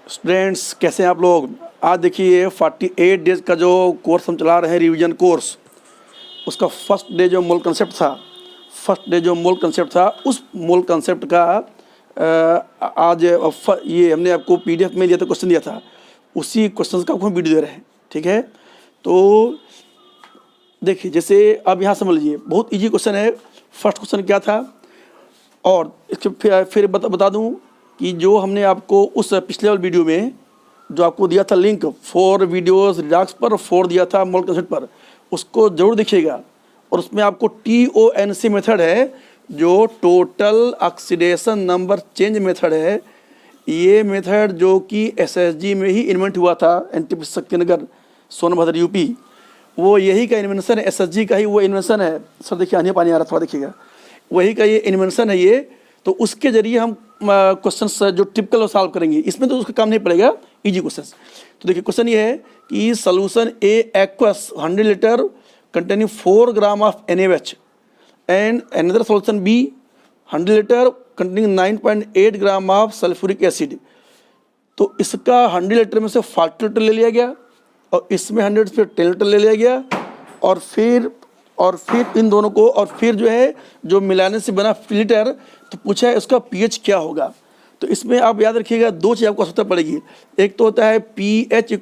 Students कैसे हैं आप लोग। आज देखिए 48 डेज का जो कोर्स हम चला रहे हैं रिवीजन कोर्स, उसका फर्स्ट डे जो मूल कंसेप्ट था उस मूल कंसेप्ट का आज ये हमने आपको पीडीएफ में दिया था, क्वेश्चन दिया था, उसी क्वेश्चन का आपको हम वीडियो दे रहे हैं। ठीक है, तो देखिए जैसे अब यहाँ समझ लीजिए, बहुत इजी क्वेश्चन है। फर्स्ट क्वेश्चन क्या था, और इसके फिर बता दूँ कि जो हमने आपको उस पिछले वाले वीडियो में जो आपको दिया था लिंक 4 वीडियोस रिडक्स पर, 4 दिया था मोल कंसेप्ट पर, उसको जरूर देखिएगा। और उसमें आपको TONC मेथड है, जो total oxidation number change method है। ये मेथड जो कि SSG में ही इन्वेंट हुआ था, NTPC शक्तिनगर सोनभद्र यूपी, वो यही का इन्वेंशन है, SSG का ही वो इन्वेंशन है। सर देखिए आने पानी आ रहा था, देखिएगा वही का ये इन्वेंशन है ये। तो उसके जरिए हम क्वेश्चंस जो टिपिकल सॉल्व करेंगे, इसमें तो उसका काम नहीं पड़ेगा, इजी क्वेश्चंस। तो देखिए क्वेश्चन ये है कि solution A aqueous 100 litre containing 4 gram of NaOH and another solution B 100 litre containing 9.8 gram of sulphuric acid. तो इसका 100 लीटर में से 40 लीटर ले लिया गया, और इसमें 100 से 10 लीटर ले लिया गया, और फिर इन दोनों को, और फिर जो है जो मिलाने से बना लीटर, तो पूछा है इसका pH क्या होगा। तो इसमें आप याद रखिएगा, 2 चीज़ आपको आवश्यकता पड़ेगी। एक तो होता है pH =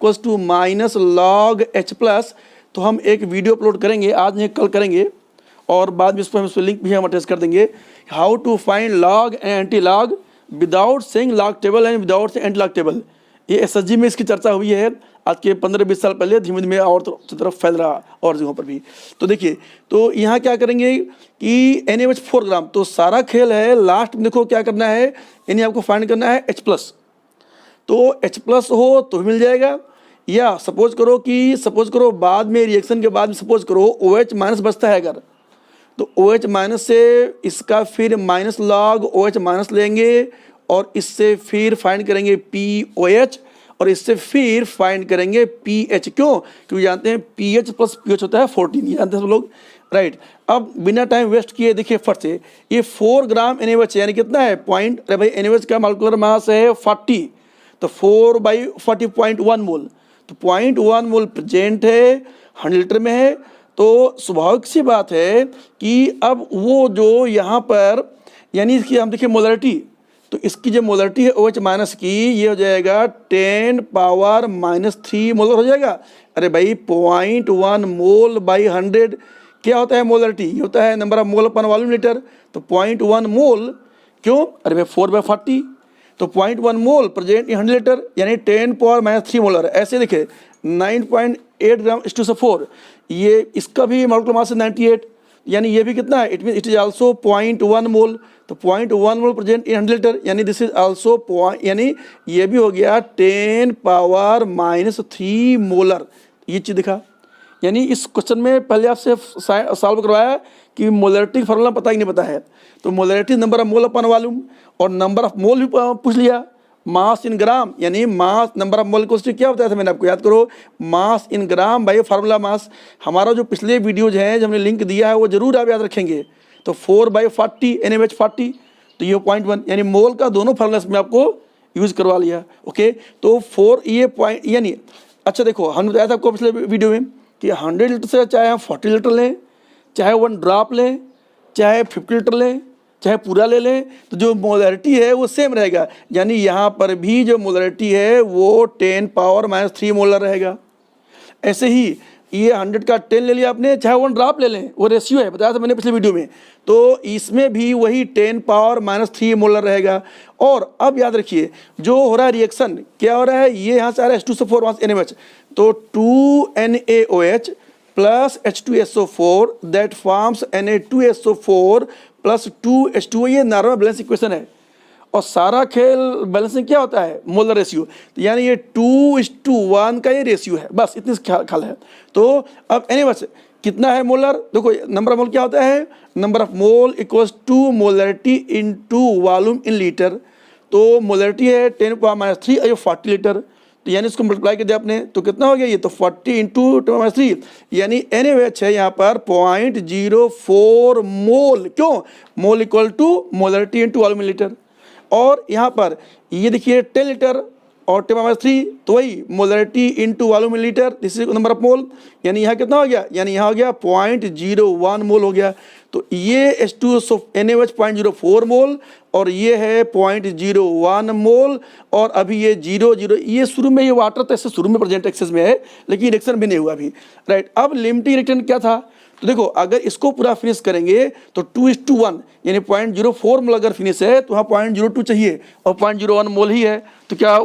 -log H+। तो हम एक वीडियो अपलोड करेंगे, आज नहीं कल करेंगे, और बाद में इस पर लिंक भी हम अटैच कर देंगे, how to find log and anti log without saying log table and without saying anti log table. ये SSG में इसकी चर्चा हुई है आज के 15-20 साल पहले, धीमे धीमे और तरफ फैल रहा और जगहों पर भी। तो देखिए, तो यहाँ क्या करेंगे कि NaOH 4 ग्राम, तो सारा खेल है लास्ट में। देखो क्या करना है, इन्हें आपको फाइंड करना है H+। तो H+ हो तो मिल जाएगा, या सपोज करो बाद में रिएक्शन के बाद में सपोज करो OH- बचता है अगर, तो OH- से इसका फिर -log OH- लेंगे, और इससे फिर फाइंड करेंगे POH, और इससे फिर फाइंड करेंगे pH। क्यों? क्योंकि जानते हैं pH + pH होता है 14, ये जानते हैं सब लोग, राइट। अब बिना टाइम वेस्ट किए देखिए फट से, ये 4 ग्राम NaOH यानी कितना है पॉइंट, अरे भाई NaOH का मॉलिक्यूलर मास है 40, तो 4/40 0.1 मोल, तो 0.1 मोल प्रेजेंट है, 100 लीटर में है। तो स्वाभाविक सी बात है कि अब वो जो यहाँ पर, यानी इसकी हम देखिए मोलरिटी, तो इसकी जो मोलरिटी है OH- की, ये हो जाएगा 10⁻³ मोलर हो जाएगा। अरे भाई 0.1 मोल बाई 100 क्या होता है मोलरिटी, ये होता है number of mole upon volume litre. तो 0.1 मोल क्यों, अरे भाई 4/40, तो 0.1 मोल प्रेजेंट इन 100 लीटर, यानी 10⁻³ मोलर। ऐसे देखे 9.8 ग्राम इस टू से 4, ये इसका भी मॉलिक्यूलर मास है 98, यानी ये भी कितना है, it mean it is also 0.1 मोल। तो 0.1 मोल प्रेजेंट इन 100 लीटर, यानी दिस इज आल्सो यानी ये भी हो गया 10⁻³ मोलर। ये चीज़ दिखा, यानी इस क्वेश्चन में पहले आपसे सॉल्व करवाया कि मोलरिटी फार्मूला पता ही नहीं पता है, तो molarity number of mole upon volume, और नंबर ऑफ मोल भी पूछ लिया, मास इन ग्राम, यानी मास नंबर ऑफ मोल को क्या बताया था मैंने आपको, याद करो, मास इन ग्राम बाई फार्मूला मास। हमारा जो पिछले वीडियोज हैं जो हमने लिंक दिया है वो जरूर आप याद रखेंगे। तो 4/40 NaOH 40, तो ये 0.1, यानी मोल का दोनों फार्मूला में आपको यूज करवा लिया। ओके, तो 4 ये पॉइंट, यानी अच्छा देखो हमने बताया था आपको पिछले वीडियो में कि 100 लीटर से चाहे हम 40 लीटर लें, चाहे 1 ड्रॉप लें, चाहे 50 लीटर लें, चाहे पूरा ले लें, तो जो मोलरिटी है वो सेम रहेगा। यानी यहाँ पर भी जो मोलरिटी है वो 10⁻³ मोलर रहेगा। ऐसे ही ये 100 का 10 ले लिया आपने, चाहे 1 ड्रॉप ले लें, वो रेशियो है, बताया था मैंने पिछले वीडियो में, तो इसमें भी वही 10⁻³ मोलर रहेगा। और अब याद रखिए जो हो रहा है रिएक्शन, क्या हो रहा है, ये यहाँ से आ रहा है H2 से 4 NaOH, तो 2 NaOH + H2SO4 that forms Na2SO4 + 2H2O, ये नॉर्मल बैलेंस इक्वेशन है। और सारा खेल बैलेंसिंग क्या होता है, मोलर रेशियो, तो यानी ये 2:1 का ये रेशियो है, बस इतनी ख्याल है। तो अब NaOH कितना है मोलर, देखो नंबर ऑफ मोल क्या होता है, number of mole = molarity into volume in litre. तो मोलरिटी है 10⁻³ और 40 लीटर, तो यानी इसको मल्टीप्लाई कर दिया आपने, तो कितना हो गया ये, तो 40 × 10⁻³ यानी NaOH है यहाँ पर 0.04 मोल। क्यों, मोल = molarity into volume in litre. और यहाँ पर ये देखिए 10 लीटर और 10⁻³ तो वही molarity into volume in litre, this is number of मोल, यानी यहाँ कितना हो गया, यानी यहाँ हो गया 0.01 मोल हो गया। तो ये H2SO NaOH 0.04 मोल और ये है 0.01 मोल, और अभी ये 0 ये शुरू में ये वाटर तो ऐसे शुरू में प्रेजेंट एक्सेस में है, लेकिन रिएक्शन भी नहीं हुआ अभी, राइट। अब लिमिटिंग रिएक्टेंट क्या था, तो देखो अगर इसको पूरा फिनिश करेंगे तो 2:1 यानी 0.04 मोल अगर फिनिश है तो वहाँ 0.02 चाहिए और 0.01 मोल ही है, तो क्या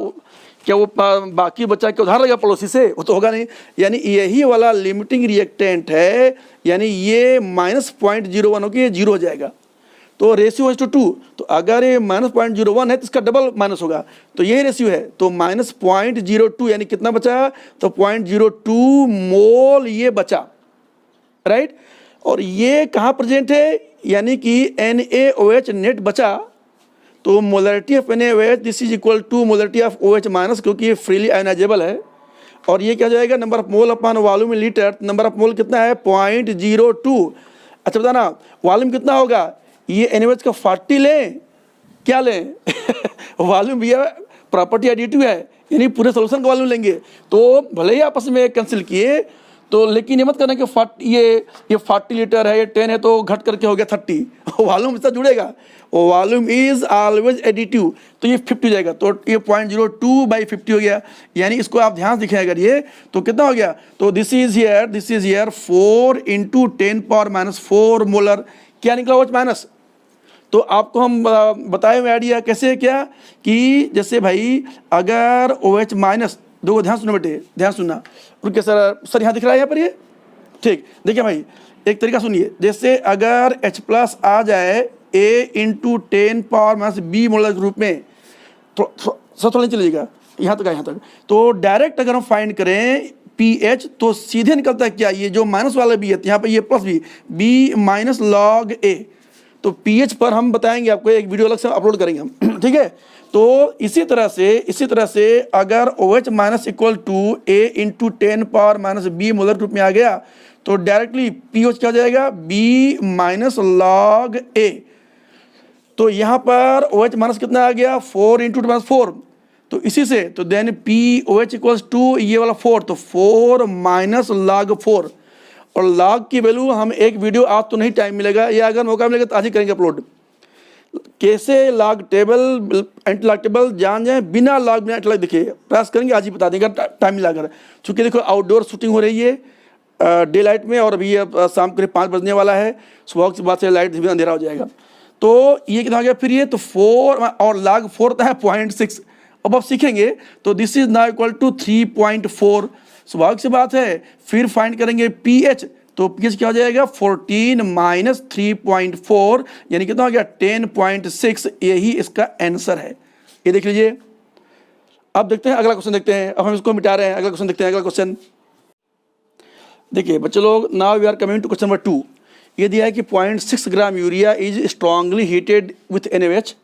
वो बाकी बचा के उधार लगा पड़ोसी से, वो तो होगा नहीं। यानी यही वाला लिमिटिंग रिएक्टेंट है, यानी ये -0.01 होकर ये 0 हो जाएगा। तो रेशियो 1:2, तो अगर ये -0.01 है तो इसका डबल माइनस होगा, तो यही रेशियो है, तो -0.02 यानी कितना बचा, तो 0.02 मोल ये बचा, राइट। और ये कहाँ प्रेजेंट है, यानी कि NaOH नेट बचा, तो molarity of NaOH this is equal to molarity of OH minus, क्योंकि ये फ्रीली आयनाइजेबल है, और ये क्या जाएगा number of mole upon volume in litre, number of mole कितना है 0.02। अच्छा बताना वॉल्यूम कितना होगा, ये NaOH का 40 लें, क्या लें वॉल्यूम भी है, प्रॉपर्टी एडिटिव है, यानी पूरे सोल्यूशन का वॉल्यूम लेंगे, तो भले ही आपस में कैंसिल किए, तो लेकिन ये मत करना कि ये 40 लीटर है, ये 10 है, तो घट करके हो गया 30 वॉल्यूम इससे जुड़ेगा, वॉल्यूम इज ऑलवेज एडिटिव, तो ये 50 हो जाएगा, तो ये 0.02/50 हो गया। यानी इसको आप ध्यान से देखें अगर ये, तो कितना हो गया, तो दिस इज हियर 4 × 10⁻⁴ मोलर, क्या निकला OH माइनस। तो आपको हम बताए हुए आइडिया कैसे है, क्या कि जैसे भाई अगर OH माइनस, दो ध्यान सुनो बेटे, ध्यान सुनना, रुकिए सर यहाँ दिख रहा है यहाँ पर ये, ठीक, देखिए भाई एक तरीका सुनिए, जैसे अगर H+ आ जाए A × 10⁻⁻B मोलर के रूप में, थोड़ा नहीं चलिएगा, यहाँ तक यहाँ तक, तो डायरेक्ट अगर हम फाइंड करें pH तो सीधे निकलता है क्या, ये जो माइनस वाला B है, यहाँ पर ये plus B minus log A, तो pH पर हम बताएंगे आपको, एक वीडियो अलग से अपलोड करेंगे हम ठीक है। तो इसी तरह से अगर OH minus equal to A × 10⁻⁻B molar रूप में आ गया, तो डायरेक्टली pH क्या हो जाएगा B माइनस log A, तो यहाँ पर OH माइनस कितना आ गया 4 × 10⁻⁴, तो इसी से तो देन POH इक्वल्स टू ये वाला 4, तो 4 माइनस log 4, और log की वैल्यू हम एक वीडियो, आज तो नहीं टाइम मिलेगा, या अगर मौका मिलेगा तो आज ही करेंगे अपलोड, कैसे log table anti log table जान जाए बिना log बिना एंटी लॉग, देखिए प्रयास करेंगे आज ही बता देंगे टाइम मिला कर, चूँकि देखो आउटडोर शूटिंग हो रही है डे लाइट में, और अभी ये शाम करीब 5 बजने वाला है, सुबह के बाद से लाइट धीरे अंधेरा हो जाएगा, तो ये कितना हो गया फिर ये, तो 4 और log 4 होता है 0.6, अब आप सीखेंगे, तो this is now equal to 3.4, स्वाभाविक सी बात है, फिर फाइंड करेंगे pH, तो pH क्या हो जाएगा 14 माइनस 3.4 यानी कितना हो गया 10.6, यही इसका आंसर है, ये देख लीजिए। अब देखते हैं अगला क्वेश्चन, देखते हैं, अब हम इसको मिटा रहे हैं, अगला क्वेश्चन देखते हैं। अगला क्वेश्चन देखिए बच्चे लोग, now we are coming to question number 2। ये दिया है कि 0.6 gram urea is strongly heated with NaOH,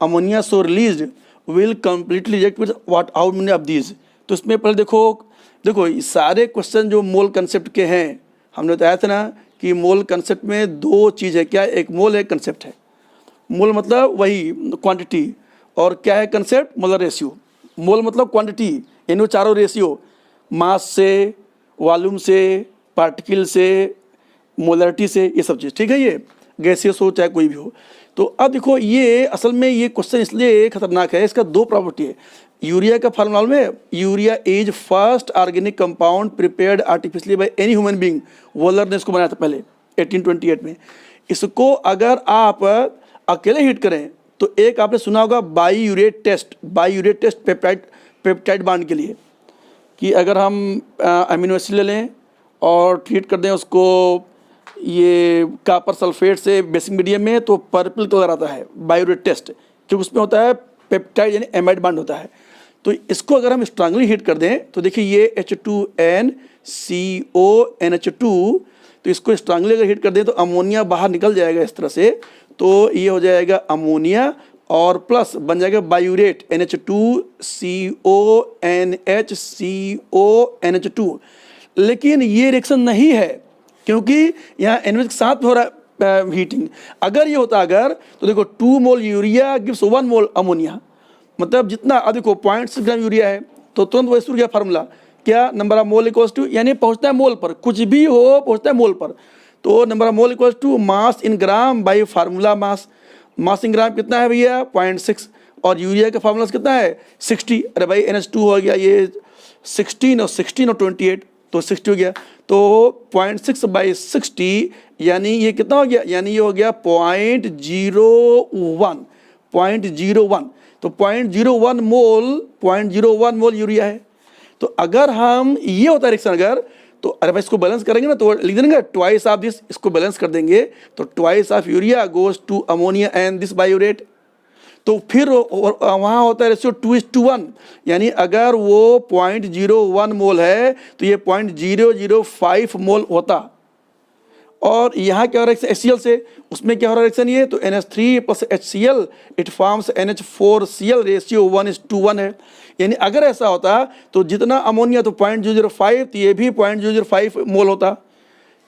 ammonia so released will completely reject with what how many of these. तो इसमें पहले देखो सारे क्वेश्चन जो मोल कंसेप्ट के हैं, हमने बताया था ना कि मोल कंसेप्ट में दो चीज़ है, क्या एक मोल है कंसेप्ट है, मोल मतलब वही क्वांटिटी, और क्या है कंसेप्ट मोलर रेशियो। मोल मतलब क्वांटिटी, यानी वो चारों रेशियो, मास से, वॉल्यूम से, पार्टिकल से, मोलरिटी से, ये सब चीज़, ठीक है, ये गैसियस हो चाहे कोई भी हो। तो अब देखो ये असल में ये क्वेश्चन इसलिए खतरनाक है, इसका दो प्रॉपर्टी है। यूरिया का फार्मूला में, urea is first organic compound prepared artificially by any human being, Waller ने इसको बनाया था पहले 1828 में। इसको अगर आप अकेले हीट करें तो एक आपने सुना होगा बाईयूरेट टेस्ट पेप्टाइड बांड के लिए, कि अगर हम अमीनो एसिड ले लें और ट्रीट कर दें उसको ये कॉपर सल्फेट से बेसिक मीडियम में, तो पर्पल कलर आता है बाईयूरेट टेस्ट, क्योंकि उसमें होता है पेप्टाइड यानी एमाइड बांड होता है। तो इसको अगर हम स्ट्रांगली हीट कर दें तो देखिए ये H2NCONH2, तो इसको स्ट्रांगली अगर हीट कर दें तो अमोनिया बाहर निकल जाएगा इस तरह से, तो ये हो जाएगा अमोनिया और प्लस बन जाएगा बायूरेट NH2CONH2। लेकिन ये रिएक्शन नहीं है क्योंकि यहाँ NH के साथ हो रहा है हीटिंग। अगर ये होता तो देखो 2 मोल यूरिया गिव्स 1 मोल अमोनिया, मतलब जितना, अब देखो 0.6 ग्राम यूरिया है तो तुरंत वही शुरू किया फार्मूला, क्या, number of mole equals to, यानी पहुँचता है मोल पर, कुछ भी हो पहुँचता है मोल पर, तो number of mole equals to mass in gram by formula mass. Mass in gram कितना है भैया 0.6, और यूरिया का फार्मूला कितना है 60। अरे भाई NH2 हो गया ये 16 और 28 तो 60 हो गया, तो 0.6 बाई 60 यानी ये कितना हो गया, यानी ये हो गया 0.01। तो 0.01 मोल यूरिया है। तो अगर हम ये होता है रिएक्शन अगर, तो अरे भाई इसको बैलेंस करेंगे ना तो लिख देंगे ट्वाइस ऑफ दिस, इसको बैलेंस कर देंगे तो twice of urea goes to ammonia and this biuret. तो फिर वहाँ होता है रेशियो 2:1, यानी अगर वो 0.01 मोल है तो ये 0.005 मोल होता। और यहाँ क्या हो रहा है HCl से, उसमें क्या हो रहा है रिएक्शन ये, तो NH3 + HCl it forms NH4Cl ratio 1:1 है। यानी अगर ऐसा होता तो जितना अमोनिया तो 0.005, तो ये भी 0.005 मोल होता,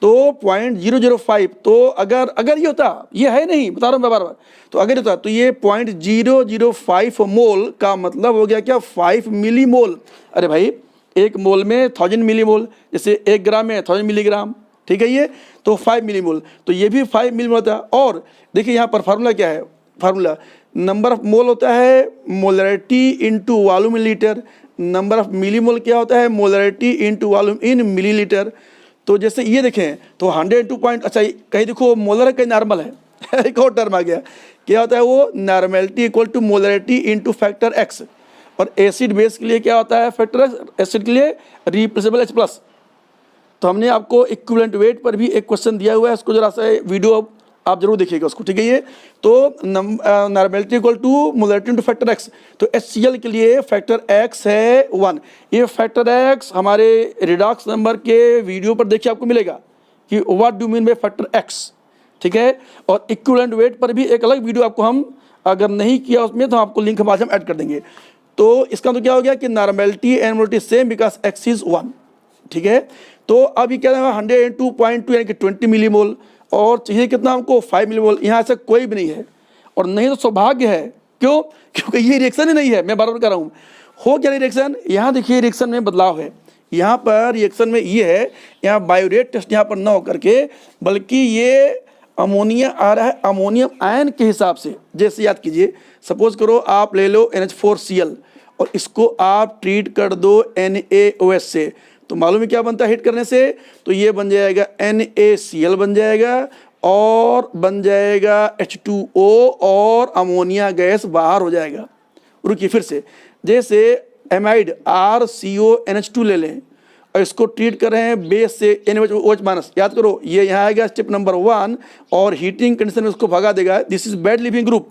तो 0.005, तो अगर ये होता, ये है नहीं, बता रहा हूँ मैं बार बार, तो अगर होता तो ये 0.005 मोल का मतलब हो गया क्या 5 मिली मोल। अरे भाई एक मोल में 1000 मिली मोल, जैसे 1 ग्राम में 1000 मिलीग्राम, ठीक है, ये तो 5 मिली मोल, तो ये भी 5 मिली मोल होता है। और देखिए यहाँ पर फार्मूला क्या है, फार्मूला नंबर ऑफ मोल होता है molarity into volume in litre, number of milli mole क्या होता है molarity into volume in millilitre. तो जैसे ये देखें तो 102 पॉइंट, अच्छा कहीं देखो मोलर है कहीं नॉर्मल है एक और टर्म आ गया, क्या होता है वो normality equal to molarity into factor X, और एसिड बेस के लिए क्या होता है फैक्टर X, एसिड के लिए रिप्लेसेबल H+। तो हमने आपको इक्विवेलेंट वेट पर भी एक क्वेश्चन दिया हुआ है, उसको जरा सा वीडियो आप जरूर देखिएगा उसको, ठीक है। ये तो normality equal to molarity into factor X, तो HCl के लिए फैक्टर X है 1। ये फैक्टर X हमारे रिडॉक्स नंबर के वीडियो पर देखिए आपको मिलेगा कि what do mean by factor X, ठीक है। और इक्विवेलेंट वेट पर भी एक अलग वीडियो आपको हम अगर नहीं किया उसमें तो आपको लिंक बाद हम ऐड कर देंगे। तो इसका तो क्या हो गया कि normality and molarity same because X is 1, ठीक है। तो अब ये क्या है 102.2 यानी कि 20 मिली मोल, और चाहिए कितना हमको 5 मिली मोल। यहाँ ऐसा कोई भी नहीं है, और नहीं तो सौभाग्य है, क्यों, क्योंकि ये रिएक्शन ही नहीं है, मैं बार बार कर रहा हूँ। हो क्या रिएक्शन, यहाँ देखिए रिएक्शन में बदलाव है, यहाँ पर रिएक्शन में ये है, यहाँ बायोरेट टेस्ट यहाँ पर ना हो करके बल्कि ये अमोनिया आ रहा है अमोनियम आयन के हिसाब से। जैसे याद कीजिए, सपोज करो आप ले लो NH4Cl और इसको आप ट्रीट कर दो NaOH से, तो मालूम है क्या बनता है हिट करने से, तो ये बन जाएगा NaCl बन जाएगा और बन जाएगा H2O और अमोनिया गैस बाहर हो जाएगा। रुकिए फिर से, जैसे एमाइड RCONH2 ले लें और इसको ट्रीट कर रहे हैं बेस से NaOH-, याद करो ये यहाँ आएगा स्टेप नंबर 1 और हीटिंग कंडीशन में उसको भगा देगा, this is bad leaving group,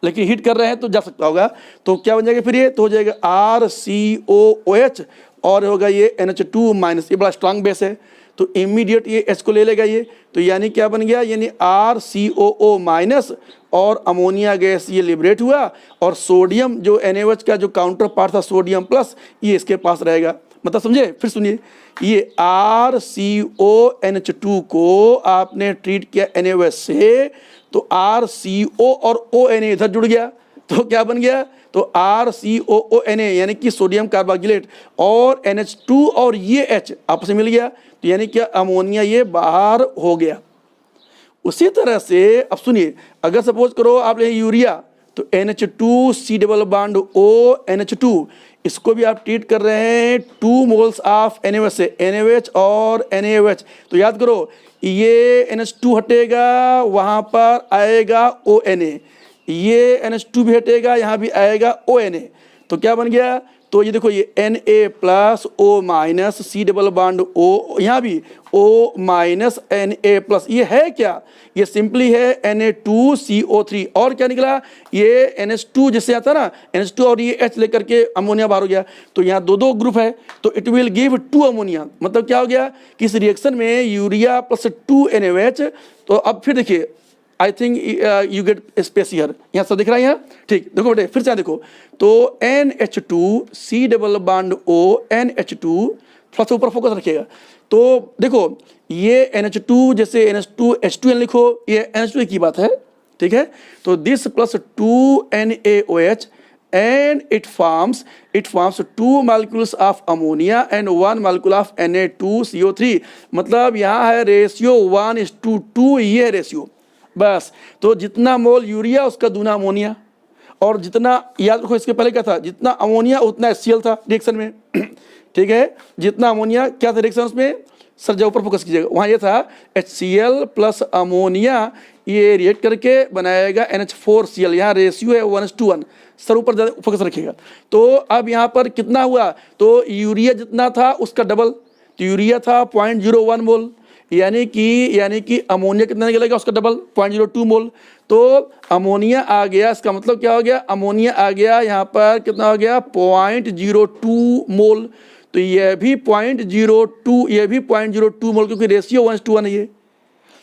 लेकिन हीट कर रहे हैं तो जा सकता होगा। तो क्या बन जाएगा फिर ये, तो हो जाएगा RCOOH और होगा ये NH2-, ये बड़ा स्ट्रांग बेस है तो इमीडिएट ये H को ले लेगा ये, तो यानी क्या बन गया, यानी RCOO- और अमोनिया गैस ये लिबरेट हुआ, और सोडियम जो NaOH का जो काउंटर पार्ट था सोडियम प्लस ये इसके पास रहेगा। मतलब समझे, फिर सुनिए, ये RCONH2 को आपने ट्रीट किया NaOH से, तो RCO और ONA इधर जुड़ गया, तो क्या बन गया, तो RCOONA यानी कि सोडियम कार्बोक्सिलेट, और NH2 और ये H आपस में मिल गया, तो यानी क्या अमोनिया ये बाहर हो गया। उसी तरह से अब सुनिए, अगर सपोज करो आप ले यूरिया, तो NH2C+O NH2 इसको भी आप ट्रीट कर रहे हैं 2 मोल्स ऑफ NaOH से, NaOH और NaOH, तो याद करो ये NH2 हटेगा, वहाँ पर आएगा ONA, ये NH2 भी हटेगा, यहाँ भी आएगा ONA, तो क्या बन गया, तो ये देखो ये Na+O- C+O, यहाँ भी O- Na+, ये है क्या, ये सिंपली है Na2CO3, और क्या निकला, ये NH2 जिससे आता ना NH2 और ये H लेकर के अमोनिया बाहर हो गया, तो यहाँ दो ग्रुप है, तो इट विल गिव 2 अमोनिया। मतलब क्या हो गया कि इस रिएक्शन में यूरिया + 2 NaOH। तो अब फिर देखिए, I think you get space here, यहाँ सब दिख रहा है यहाँ, ठीक। देखो बेटे फिर से देखो, तो NH2C+O NH2, थोड़ा सा ऊपर फोकस रखिएगा, तो देखो ये NH2 जैसे NH2 H2N लिखो, ये NH2 की बात है, ठीक है। तो this +2 NaOH and it forms 2 molecules of ammonia and 1 molecule of Na2CO3। मतलब यहाँ है रेशियो 1:2, ये है रेशियो बस। तो जितना मोल यूरिया उसका दूना अमोनिया, और जितना, याद रखो इसके पहले क्या था, जितना अमोनिया उतना HCl था रिएक्शन में ठीक है, जितना अमोनिया क्या था रिएक्शन उसमें, सर जब ऊपर फोकस कीजिएगा, वहाँ ये था HCl प्लस अमोनिया, ये रिएक्ट करके बनाएगा NH4Cl, यहाँ रेशियो है 1:1। सर ऊपर ज़्यादा फोकस रखिएगा। तो अब यहाँ पर कितना हुआ, तो यूरिया जितना था उसका डबल, तो यूरिया था 0.01 मोल, यानी कि अमोनिया कितना निकलेगा उसका डबल 0.02 मोल। तो अमोनिया आ गया, इसका मतलब क्या हो गया, अमोनिया आ गया यहाँ पर कितना हो गया 0.02 मोल। तो यह भी 0.02, यह भी 0.02 मोल, क्योंकि रेशियो 1:1 है ये।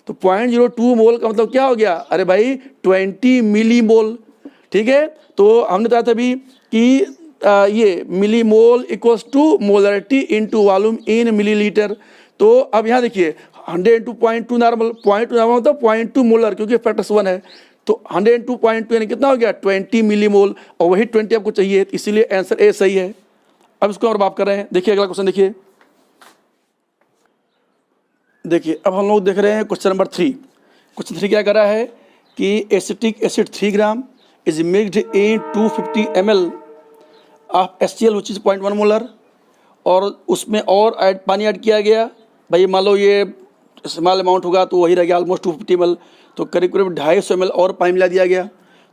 तो 0.02 मोल का मतलब क्या हो गया, अरे भाई 20 मिली मोल। ठीक है, तो हमने बताया था अभी कि ये milli mole equals to molarity into volume in millilitre. तो अब यहाँ देखिए 100 × 0.2 नॉर्मल, 0.2 नॉर्मल मतलब 0.2 मोलर, क्योंकि फैक्टर्स 1 है। तो 100 × 2.2 यानी कितना हो गया 20 मिली मोल, और वही 20 आपको चाहिए, इसीलिए आंसर ए सही है। अब इसको और बात कर रहे हैं, देखिए अगला क्वेश्चन देखिए अब हम लोग देख रहे हैं क्वेश्चन नंबर 3। क्वेश्चन 3 क्या कर रहा है कि acetic acid 3 gram is mixed in 250 ml of HCl which is 0.1 molar, और उसमें और पानी ऐड किया गया। भाई मान लो ये स्मॉल अमाउंट होगा तो वही रह गया ऑलमोस्ट 250 ml, तो करीब 250 ml और पानी मिला दिया गया,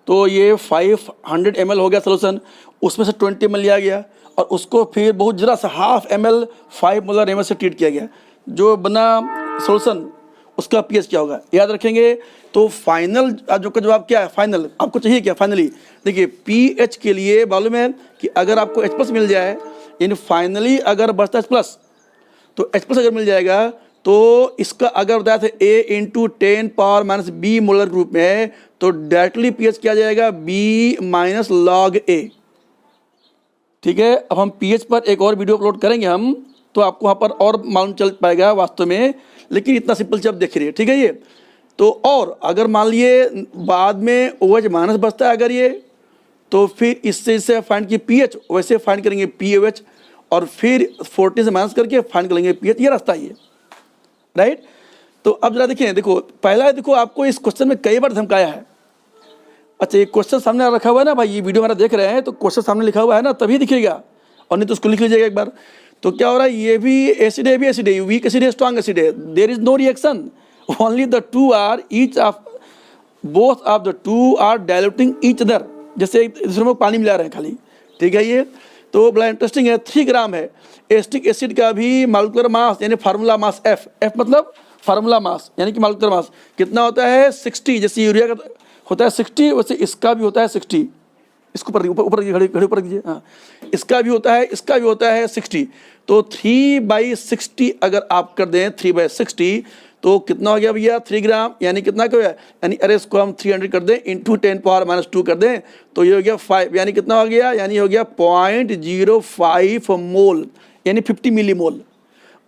तो ये 500 ml हो गया सोल्यूशन। उसमें से 20 ml लिया गया और उसको फिर बहुत जरा सा 0.5 ml 5 मोलर ml से ट्रीट किया गया। जो बना सोल्यूशन उसका pH क्या होगा, याद रखेंगे। तो फाइनल जो का जवाब क्या है, फाइनल आपको चाहिए क्या, फाइनली देखिए pH के लिए मालूम है कि अगर आपको H+ मिल जाए, यानी फाइनली अगर बचता H+, तो H+ अगर मिल जाएगा तो इसका अगर बताया था A × 10⁻⁻B मोलर ग्रुप में है, तो डायरेक्टली pH क्या जाएगा B- log A। ठीक है, अब हम pH पर एक और वीडियो अपलोड करेंगे हम, तो आपको वहाँ पर और मालूम चल पाएगा वास्तव में, लेकिन इतना सिंपल से आप देख रहिए। ठीक है ये तो, और अगर मान लिए बाद में OH- बचता है अगर ये, तो फिर इससे फाइंड किए pH, वैसे फाइंड करेंगे POH, और फिर 40 से माइनस करके फाइंड करेंगे pH, ये रास्ता ये राइट। तो अब जरा देखिए, देखो पहला देखो आपको इस क्वेश्चन में कई बार धमकाया है। अच्छा ये क्वेश्चन सामने रखा हुआ है ना भाई, ये वीडियो हमारा देख रहे हैं तो क्वेश्चन सामने लिखा हुआ है ना, तभी दिखेगा, और नहीं तो उसको लिख लीजिएगा एक बार। तो क्या हो रहा है, ये भी एसिड है, भी एसिड है, वीक एसिड है, स्ट्रॉन्ग एसिड है, there is no reaction, only the two are each of both of the two are diluting each other, जैसे एक दूसरे में पानी मिला रहे हैं खाली। ठीक है ये तो बड़ा इंटरेस्टिंग है। 3 ग्राम है। एसिटिक एसिड का भी मॉलिक्यूलर मास यानी फार्मूला मास F मतलब फार्मूला मास यानी कि मॉलिक्यूलर मास कितना होता है 60, जैसे यूरिया का होता है 60, वैसे इसका भी होता है 60। इसको ऊपर घड़ी ऊपर कीजिए, हाँ इसका भी होता है 60। तो 3/60 अगर आप कर दें 3/60 तो कितना हो गया भैया 3 ग्राम, यानी कितना क्या है, यानी अरे इसको हम 300 कर दें इंटू 10⁻⁻2 कर दें, तो ये हो गया 5, यानी कितना हो गया, यानी हो गया 0.05 मोल, यानी 50 मिली मोल।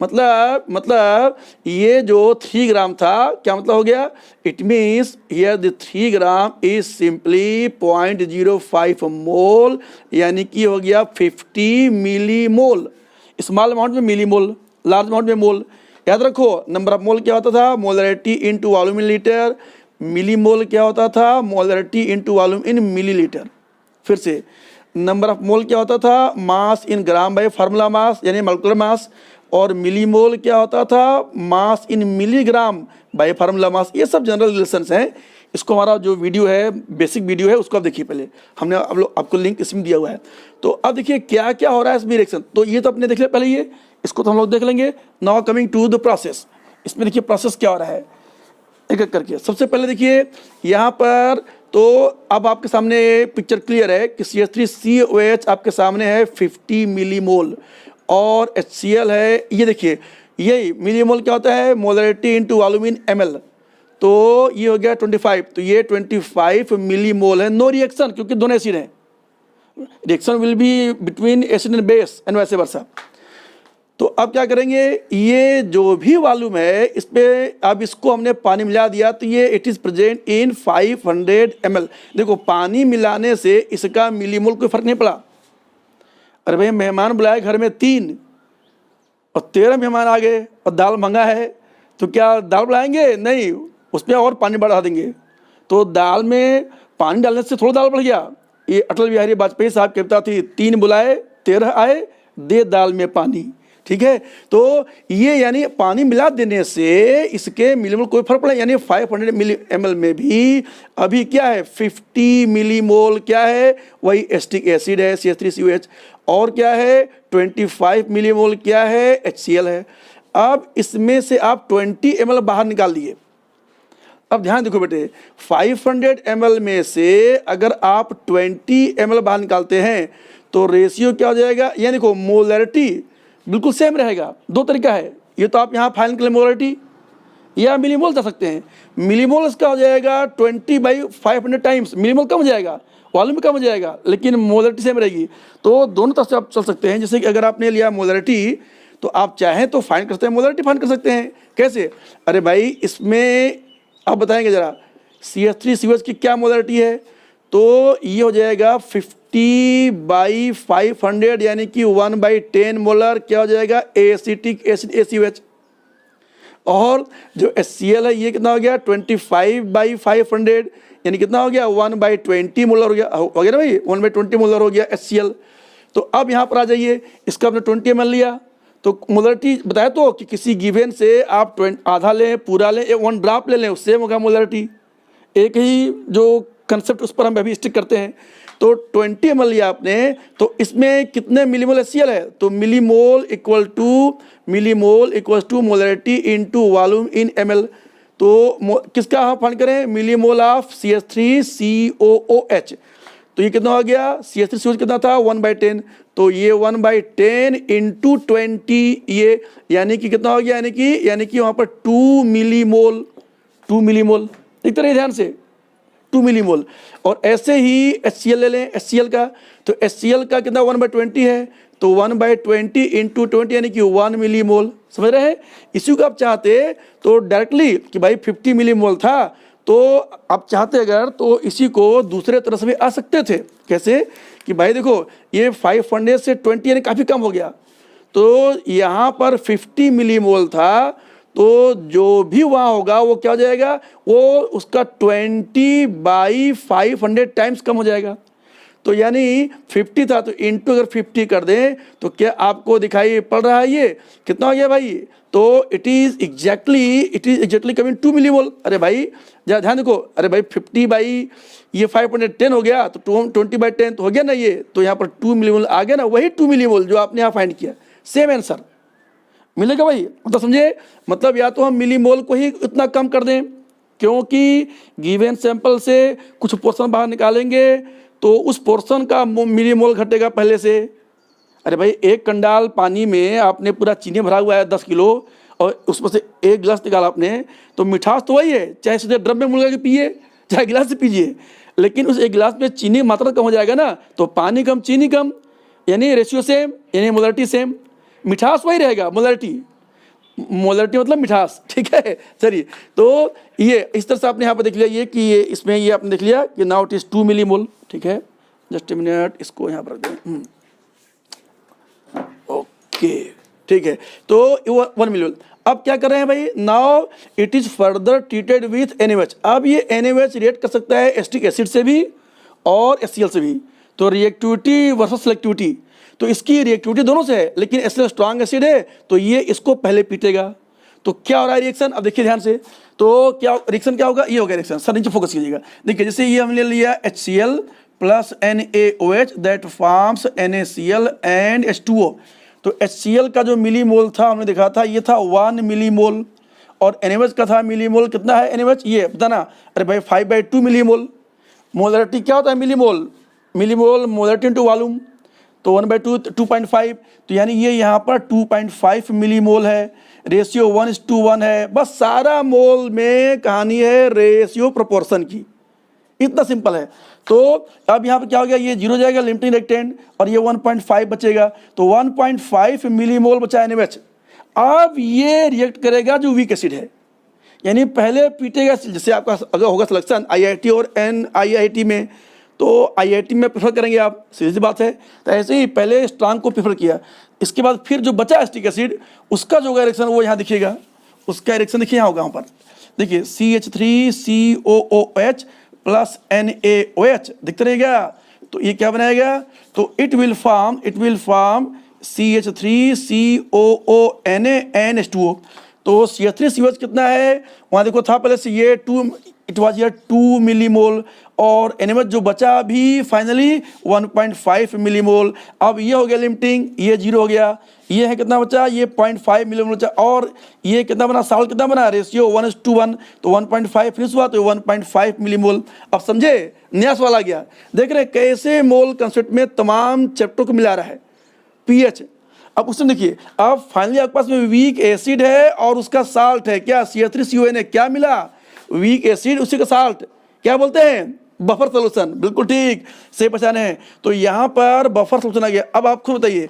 मतलब ये जो 3 ग्राम था क्या मतलब हो गया, it means here the 3 gram is simply 0.05 मोल, यानी कि हो गया 50 मिली मोल। स्मॉल अमाउंट में मिली मोल, लार्ज अमाउंट में मोल। याद रखो नंबर ऑफ मोल क्या होता था, molarity into volume in litre. Milli mole क्या होता था, molarity into volume in millilitre. फिर से नंबर ऑफ मोल क्या होता था, मास in gram bye formula mass यानी मॉलिक्यूलर मास, और मिली मोल क्या होता था, मास इन मिलीग्राम बाय फार्मूला मास। ये सब जनरल रिलेशंस हैं। इसको हमारा जो वीडियो है बेसिक वीडियो है उसको आप देखिए, पहले हमने आपको लिंक इसमें दिया हुआ है। तो अब देखिए क्या क्या हो रहा है इसमें रिएक्शन, तो ये तो अपने देख लिया पहले, ये इसको तो हम लोग देख लेंगे। Now coming to the process, इसमें देखिए प्रोसेस क्या हो रहा है एक एक करके। सबसे पहले देखिए यहाँ पर, तो अब आपके सामने पिक्चर क्लियर है कि CH3COH आपके सामने है 50 मिली मोल, और HCl है, ये देखिए यही मिली मोल क्या होता है, molarity into volume in ml, तो ये हो गया 25, तो ये 25 मिली मोल है। नो रिएक्शन क्योंकि दोनों एसिड हैं, reaction will be between acid and base and वैसे वर्सा। तो अब क्या करेंगे, ये जो भी वॉल्यूम है इस पे अब इसको हमने पानी मिला दिया तो ये it is present in 500 ml। देखो पानी मिलाने से इसका मिलीमोल कोई फर्क नहीं पड़ा। अरे भाई मेहमान बुलाए घर में 3 और 13 मेहमान आ गए और दाल महंगा है तो क्या दाल बढ़ाएंगे? नहीं, उसमें और पानी बढ़ा देंगे। तो दाल में पानी डालने से थोड़ा दाल बढ़ गया। ये अटल बिहारी वाजपेयी साहब की कविता थी, 3 बुलाए 13 आए, दे दाल में पानी। ठीक है, तो ये यानी पानी मिला देने से इसके मिलीमोल कोई फर्क पड़ा, यानी 500 ml में भी अभी क्या है 50 मिलीमोल क्या है, वही एसिटिक एसिड है CH3COH, और क्या है 25 मिलीमोल क्या है HCl है। अब इसमें से आप 20 ml बाहर निकाल लिए। अब ध्यान देखो बेटे, 500 ml में से अगर आप 20 ml बाहर निकालते हैं तो रेशियो क्या हो जाएगा, यानी देखो मोलरिटी बिल्कुल सेम रहेगा। 2 तरीका है, ये तो आप यहाँ फाइनल के लिए मोलरिटी या मिलीमोल जा सकते हैं। मिलीमोल इसका हो जाएगा 20/500 टाइम्स, मिलीमोल कम हो जाएगा, वॉल्यूम भी कम हो जाएगा, लेकिन मोलरिटी सेम रहेगी। तो दोनों तरफ से आप चल सकते हैं। जैसे कि अगर आपने लिया मोलरिटी तो आप चाहें तो फाइंड कर सकते हैं, मोलरिटी फाइंड कर सकते हैं। कैसे? अरे भाई इसमें आप बताएंगे ज़रा CH3COH की क्या मोलरिटी है, तो ये हो जाएगा 50/500 यानी कि 1/10 मोलर क्या हो जाएगा एसिटिक एसिड ACOH। और जो HCl है ये कितना हो गया 25/500 यानी कितना हो गया 1/20 मोलर हो गया ना भाई, 1/20 मोलर हो गया HCl। तो अब यहाँ पर आ जाइए, इसका आपने 20 ml लिया तो मोलरिटी बताया तो कि किसी गिवन से आप आधा लें, पूरा लें, 1 ड्रॉप ले लें, उससे होगा मोलरिटी। एक ही जो कंसेप्ट उस पर हम अभी स्टिक करते हैं। तो 20 ml लिया आपने तो इसमें कितने मिलीमोल HCl है, तो millimole equal to molarity into volume in ml। तो किसका हम फाइंड करें, मिलीमोल ऑफ CH3COOH। तो ये कितना हो गया, CH3COH कितना था 1/10, तो ये 1/10 इंटू 20 ये यानी कि कितना हो गया, यानी कि वहाँ पर 2 मिलीमोल देख रहे ध्यान से 2 मिलीमोल। और ऐसे ही HCl ले लें, HCl का तो HCl का कितना 1/20 है, तो 1/20 इंटू 20 यानी कि 1 मिलीमोल। समझ रहे हैं? इसी को आप चाहते तो डायरेक्टली कि भाई 50 मिलीमोल था तो आप चाहते अगर तो इसी को दूसरे तरह से भी आ सकते थे। कैसे कि भाई देखो ये 500 से 20 यानी काफ़ी कम हो गया, तो यहाँ पर 50 मिलीमोल था तो जो भी वहाँ होगा वो क्या हो जाएगा, वो उसका 20/500 टाइम्स कम हो जाएगा। तो यानी 50 था तो इंटू अगर 50 कर दें तो क्या आपको दिखाई पड़ रहा है ये कितना हो गया भाई, तो it is exactly coming 2 millimole. अरे भाई जरा ध्यान देखो, अरे भाई 50/510 हो गया तो 20/10 तो हो गया ना ये, तो यहाँ पर 2 मिलीमोल आ गया ना, वही 2 मिलीमोल जो आपने यहाँ फाइंड किया, सेम आंसर मिलेगा भाई। मतलब समझे, मतलब या तो हम मिलीमोल को ही इतना कम कर दें क्योंकि गिवन सैंपल से कुछ पोर्शन बाहर निकालेंगे तो उस पोर्शन का मिलीमोल घटेगा पहले से। अरे भाई 1 कंडाल पानी में आपने पूरा चीनी भरा हुआ है 10 किलो और उसमें से 1 गिलास निकाला आपने, तो मिठास तो वही है, चाहे सीधे ड्रम में मुलगा के पिए चाहे गिलास से पीजिए, लेकिन उस 1 गिलास में चीनी की मात्रा कम हो जाएगा ना, तो पानी कम चीनी कम यानी रेशियो सेम यानी मोलरिटी सेम, मिठास वही रहेगा मोलरिटी मतलब मिठास। ठीक है, चलिए तो ये इस तरह से आपने यहाँ पर देख लिया ये कि ये इसमें ये आपने देख लिया कि नाउ इट इज 2 मिलीमोल। ठीक है, जस्ट ए मिनट इसको यहाँ पर रख दें। ओके ठीक है, तो 1 मिलीमोल। अब क्या कर रहे हैं भाई, now it is further treated with NaOH। अब ये NaOH रिएक्ट कर सकता है एसिटिक एसिड से भी और HCl से भी। तो रिएक्टिविटी वर्सेस सेलेक्टिविटी, तो इसकी रिएक्टिविटी दोनों से है, लेकिन HCl स्ट्रॉन्ग एसिड है तो ये इसको पहले पीटेगा। तो क्या हो रहा है रिएक्शन, अब देखिए ध्यान से, तो क्या रिएक्शन क्या होगा, ये होगा रिएक्शन। सर नीचे फोकस कीजिएगा, देखिए जैसे ये हमने लिया HCl plus NaOH that forms NaCl and H2O। तो HCl का जो मिलीमोल था हमने देखा था ये था 1 मिलीमोल और NaOH का था मिलीमोल कितना है NaOH ये बताना। अरे भाई 5/2 मिलीमोल। मोलरिटी क्या होता है मिलीमोल मोलरिटी इंटू वॉल्यूम, तो 1/2 2.5, तो यानी ये यहाँ पर 2.5 मिलीमोल है, रेशियो 1:1 है। बस सारा मोल में कहानी है रेशियो प्रोपोर्शन की, इतना सिंपल है। तो अब यहाँ पे क्या हो गया, ये 0 जाएगा लिमिटिंग रिएक्टेंट और ये 1.5 बचेगा, तो 1.5 मिलीमोल बचा NaOH। अब ये रिएक्ट करेगा जो वीक एसिड है, यानी पहले पीटेगा, जैसे आपका अगर होगा सिलेक्शन IIT और NIIT में, तो IIT में प्रेफर करेंगे आप, सीधी सी बात है। तो ऐसे ही पहले स्ट्रांग को प्रेफर किया, इसके बाद फिर जो बचा एसिटिक एसिड उसका जो रिएक्शन वो यहाँ दिखेगा, उसका रिएक्शन देखिए यहाँ होगा, यहाँ पर देखिए CH3COOH प्लस NaOH दिखता रहेगा। तो ये क्या बनाएगा, तो इट विल फॉर्म CH3COONA तो CH3COH कितना है, वहाँ देखो था पहले से ये 2 मिलीमोल और NaOH जो बचा भी फाइनली 1.5 मिलीमोल। अब ये हो गया लिमिटिंग, ये 0 हो गया, ये है कितना बचा, ये 0.5 मिलीमोल बचा, और ये कितना बना, साल्ट कितना बना, रेशियो 1:1, तो 1.5 फिनिश हुआ तो 1.5 मिलीमोल। अब समझे, नया सवाल आ गया, देख रहे कैसे मोल कंसेप्ट में तमाम चैप्टर को मिला रहा है pH। अब उसमें देखिए, अब फाइनली आपके पास में वीक एसिड है और उसका साल्ट है क्या, CH3CONA, क्या मिला, वीक एसिड उसी का साल्ट, क्या बोलते हैं, बफर सोल्यूशन। बिल्कुल ठीक, सही पहचाने हैं। तो यहाँ पर बफर सोल्यूशन आ गया। अब आप खुद बताइए,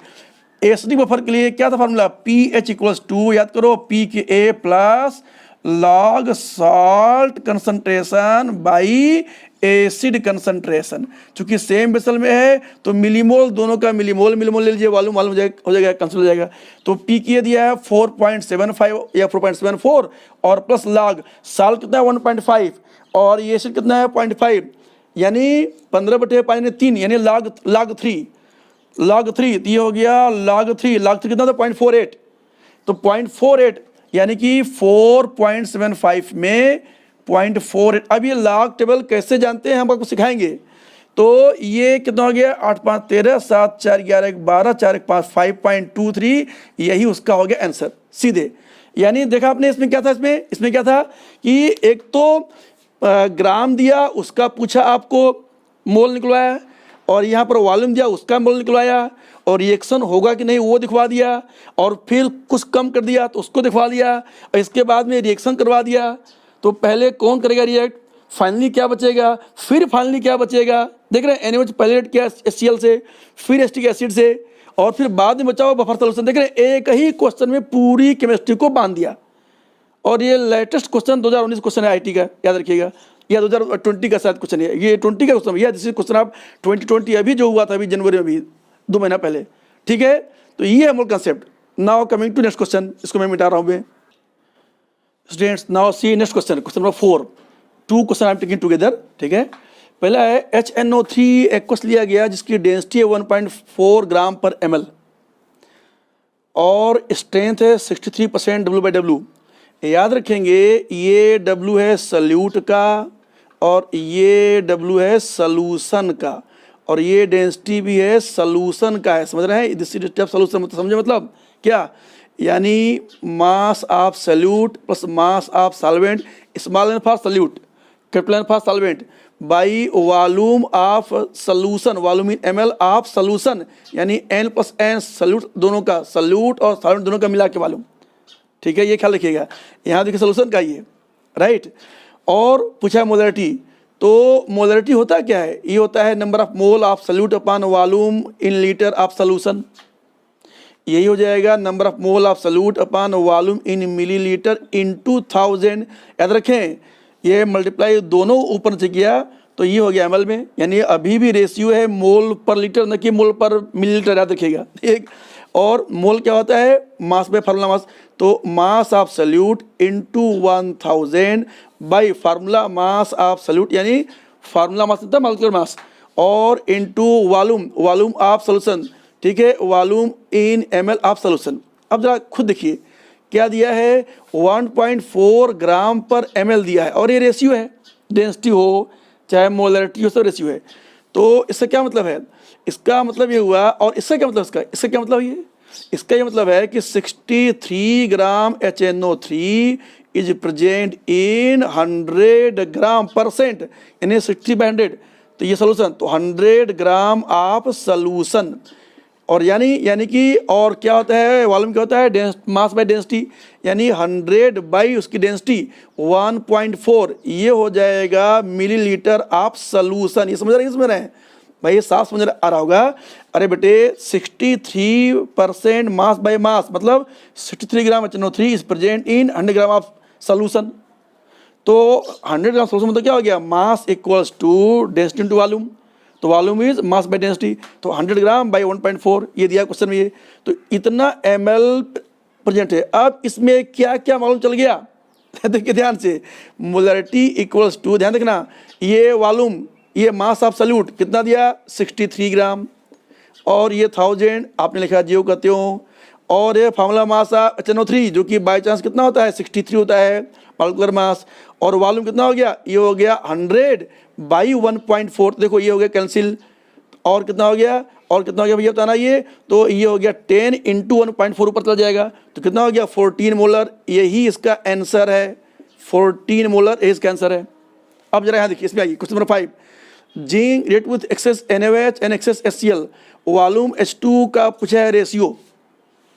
एसिडिक बफर के लिए क्या था फार्मूला, pH = याद करो pKa plus log salt concentration by acid concentration. चूंकि सेम बेसल में है तो मिलीमोल, दोनों का मिलीमोल ले लीजिए, वॉल्यूम हो जाएगा, कैंसिल हो जाएगा। तो pKa दिया है 4.75 या 4.74 और प्लस लॉग साल्ट कितना है 1.5 और ये एसिड कितना है 0.5, यानी 15/3 यानी log 3 तो ये हो गया log 3 कितना था 0.48, तो 0.48 यानी कि 4.75 में 0.48। अब ये लॉग टेबल कैसे जानते हैं हम आपको सिखाएंगे। तो ये कितना हो गया, 8 5 13 7 4 11 1 12 4 1 5 5.23, यही उसका हो गया आंसर सीधे। यानी देखा आपने इसमें क्या था, इसमें क्या था कि एक तो ग्राम दिया, उसका पूछा आपको मोल निकलवाया, और यहाँ पर वॉल्यूम दिया, उसका मोल निकलवाया, और रिएक्शन होगा कि नहीं वो दिखवा दिया, और फिर कुछ कम कर दिया तो उसको दिखवा दिया, और इसके बाद में रिएक्शन करवा दिया। तो पहले कौन करेगा रिएक्ट, फाइनली क्या बचेगा, फिर फाइनली क्या बचेगा, देख रहे हैं NaOH पहले रिएक्ट किया HCl से, फिर एसिटिक एसिड से, और फिर बाद में बचा हुआ बफर सॉल्यूशन। देख रहे हैं एक ही क्वेश्चन में पूरी केमिस्ट्री को बांध दिया। और ये लेटेस्ट क्वेश्चन 2019 क्वेश्चन है IT का, याद रखिएगा, या 2020 का शायद क्वेश्चन है, ये 20 का क्वेश्चन है, दिस क्वेश्चन आप 2020 अभी जो हुआ था अभी जनवरी में, अभी 2 महीना पहले, ठीक है। तो ये है mole concept. Now coming to next question, इसको मैं मिटा रहा हूँ मैं। Students now see next question, question number 4, 2 question I am taking together, ठीक है। पहला है HNO3 एक्वस लिया गया जिसकी डेंसिटी है 1.4 ग्राम पर ml और स्ट्रेंथ है 63% W/W। याद रखेंगे ये W है सल्यूट का और ये W है सॉल्यूशन का, और ये डेंसिटी भी है सॉल्यूशन का है, समझ रहे हैं, दिस इज स्टेप सॉल्यूशन, समझे मतलब क्या, यानी mass of solute plus mass of solvent, small n for solute, capital N for solvent, by volume of solution, volume in ml of solution, यानी n + n सल्यूट दोनों का, salute और solvent दोनों का मिला के वॉल्यूम, ठीक है, ये ख्याल रखिएगा। यहाँ देखिए सॉल्यूशन का ये, राइट। और पूछा मोलरिटी, तो मोलरिटी होता क्या है, ये होता है number of mole of salute upon volume in litre of solution, यही हो जाएगा number of mole of salute upon volume in millilitre into 1000। याद रखें ये मल्टीप्लाई दोनों ऊपर से किया तो ये हो गया ml में, यानी अभी भी रेशियो है मोल पर लीटर न कि मोल पर मिलीलीटर, याद रखिएगा, ठीक। और मोल क्या होता है, मास बाय फार्मूला मास, तो मास of salute into 1000 bye formula mass of salute, यानी फार्मूला मास होता है मॉलिक्यूलर मास, और इनटू वॉल्यूम ऑफ सॉल्यूशन, ठीक है, volume in ml of solution. अब जरा खुद देखिए क्या दिया है, 1.4 ग्राम पर ml दिया है, और ये रेशियो है, डेंसिटी हो चाहे मोलरिटी हो सब रेशियो है। तो इसका क्या मतलब है, इसका मतलब ये हुआ, और इसका क्या मतलब, इसका क्या मतलब, इसका ये मतलब है कि 63 gram HNO3 is present in 100 ग्राम %, यानी 60/100, तो ये सोल्यूशन, तो 100 ग्राम ऑफ सोल्यूशन, और यानी कि और क्या होता है, वॉल्यूम क्या होता है, मास बाय डेंसिटी, यानी 100 बाई उसकी डेंसिटी 1.4, ये हो जाएगा मिलीलीटर ऑफ सोल्यूशन। ये समझ रहे हैं भाई, ये साफ समझ आ रहा होगा। अरे बेटे 63% मास बाय मास, मतलब 63 gram HNO3 is present in 100 gram of solution. तो 100 ग्राम सोल्यूशन मतलब क्या हो गया, mass equals to density into volume, तो volume is mass by density, तो 100 ग्राम बाई 1.4 ये दिया क्वेश्चन में। ये तो इतना ml प्रेजेंट है। अब इसमें क्या क्या मालूम चल गया देखिए ध्यान से, मोलरिटी इक्वल्स टू, ध्यान देखना, ये वॉल्यूम, ये मास ऑफ सल्यूट कितना दिया 63 ग्राम, और ये 1000 आपने लिखा जीरो कहते हो, और ये फार्मूला मास HNO3 जो कि बाई चांस कितना होता है 63 होता है मॉलिक्यूलर मास, और वॉल्यूम कितना हो गया, ये हो गया 100 बाई 1.4, देखो ये हो गया कैंसिल, और कितना हो गया, और कितना हो गया भैया बताना, ये तो ये हो गया 10 इंटू 1.4 ऊपर चला जाएगा, तो कितना हो गया 14 मोलर, यही इसका आंसर है, 14 मोलर यही इसका आंसर है। अब जरा यहाँ देखिए, इसमें आइए question number 5, zinc react with excess NaOH and excess HCl, volume H2 का पूछा है रेशियो,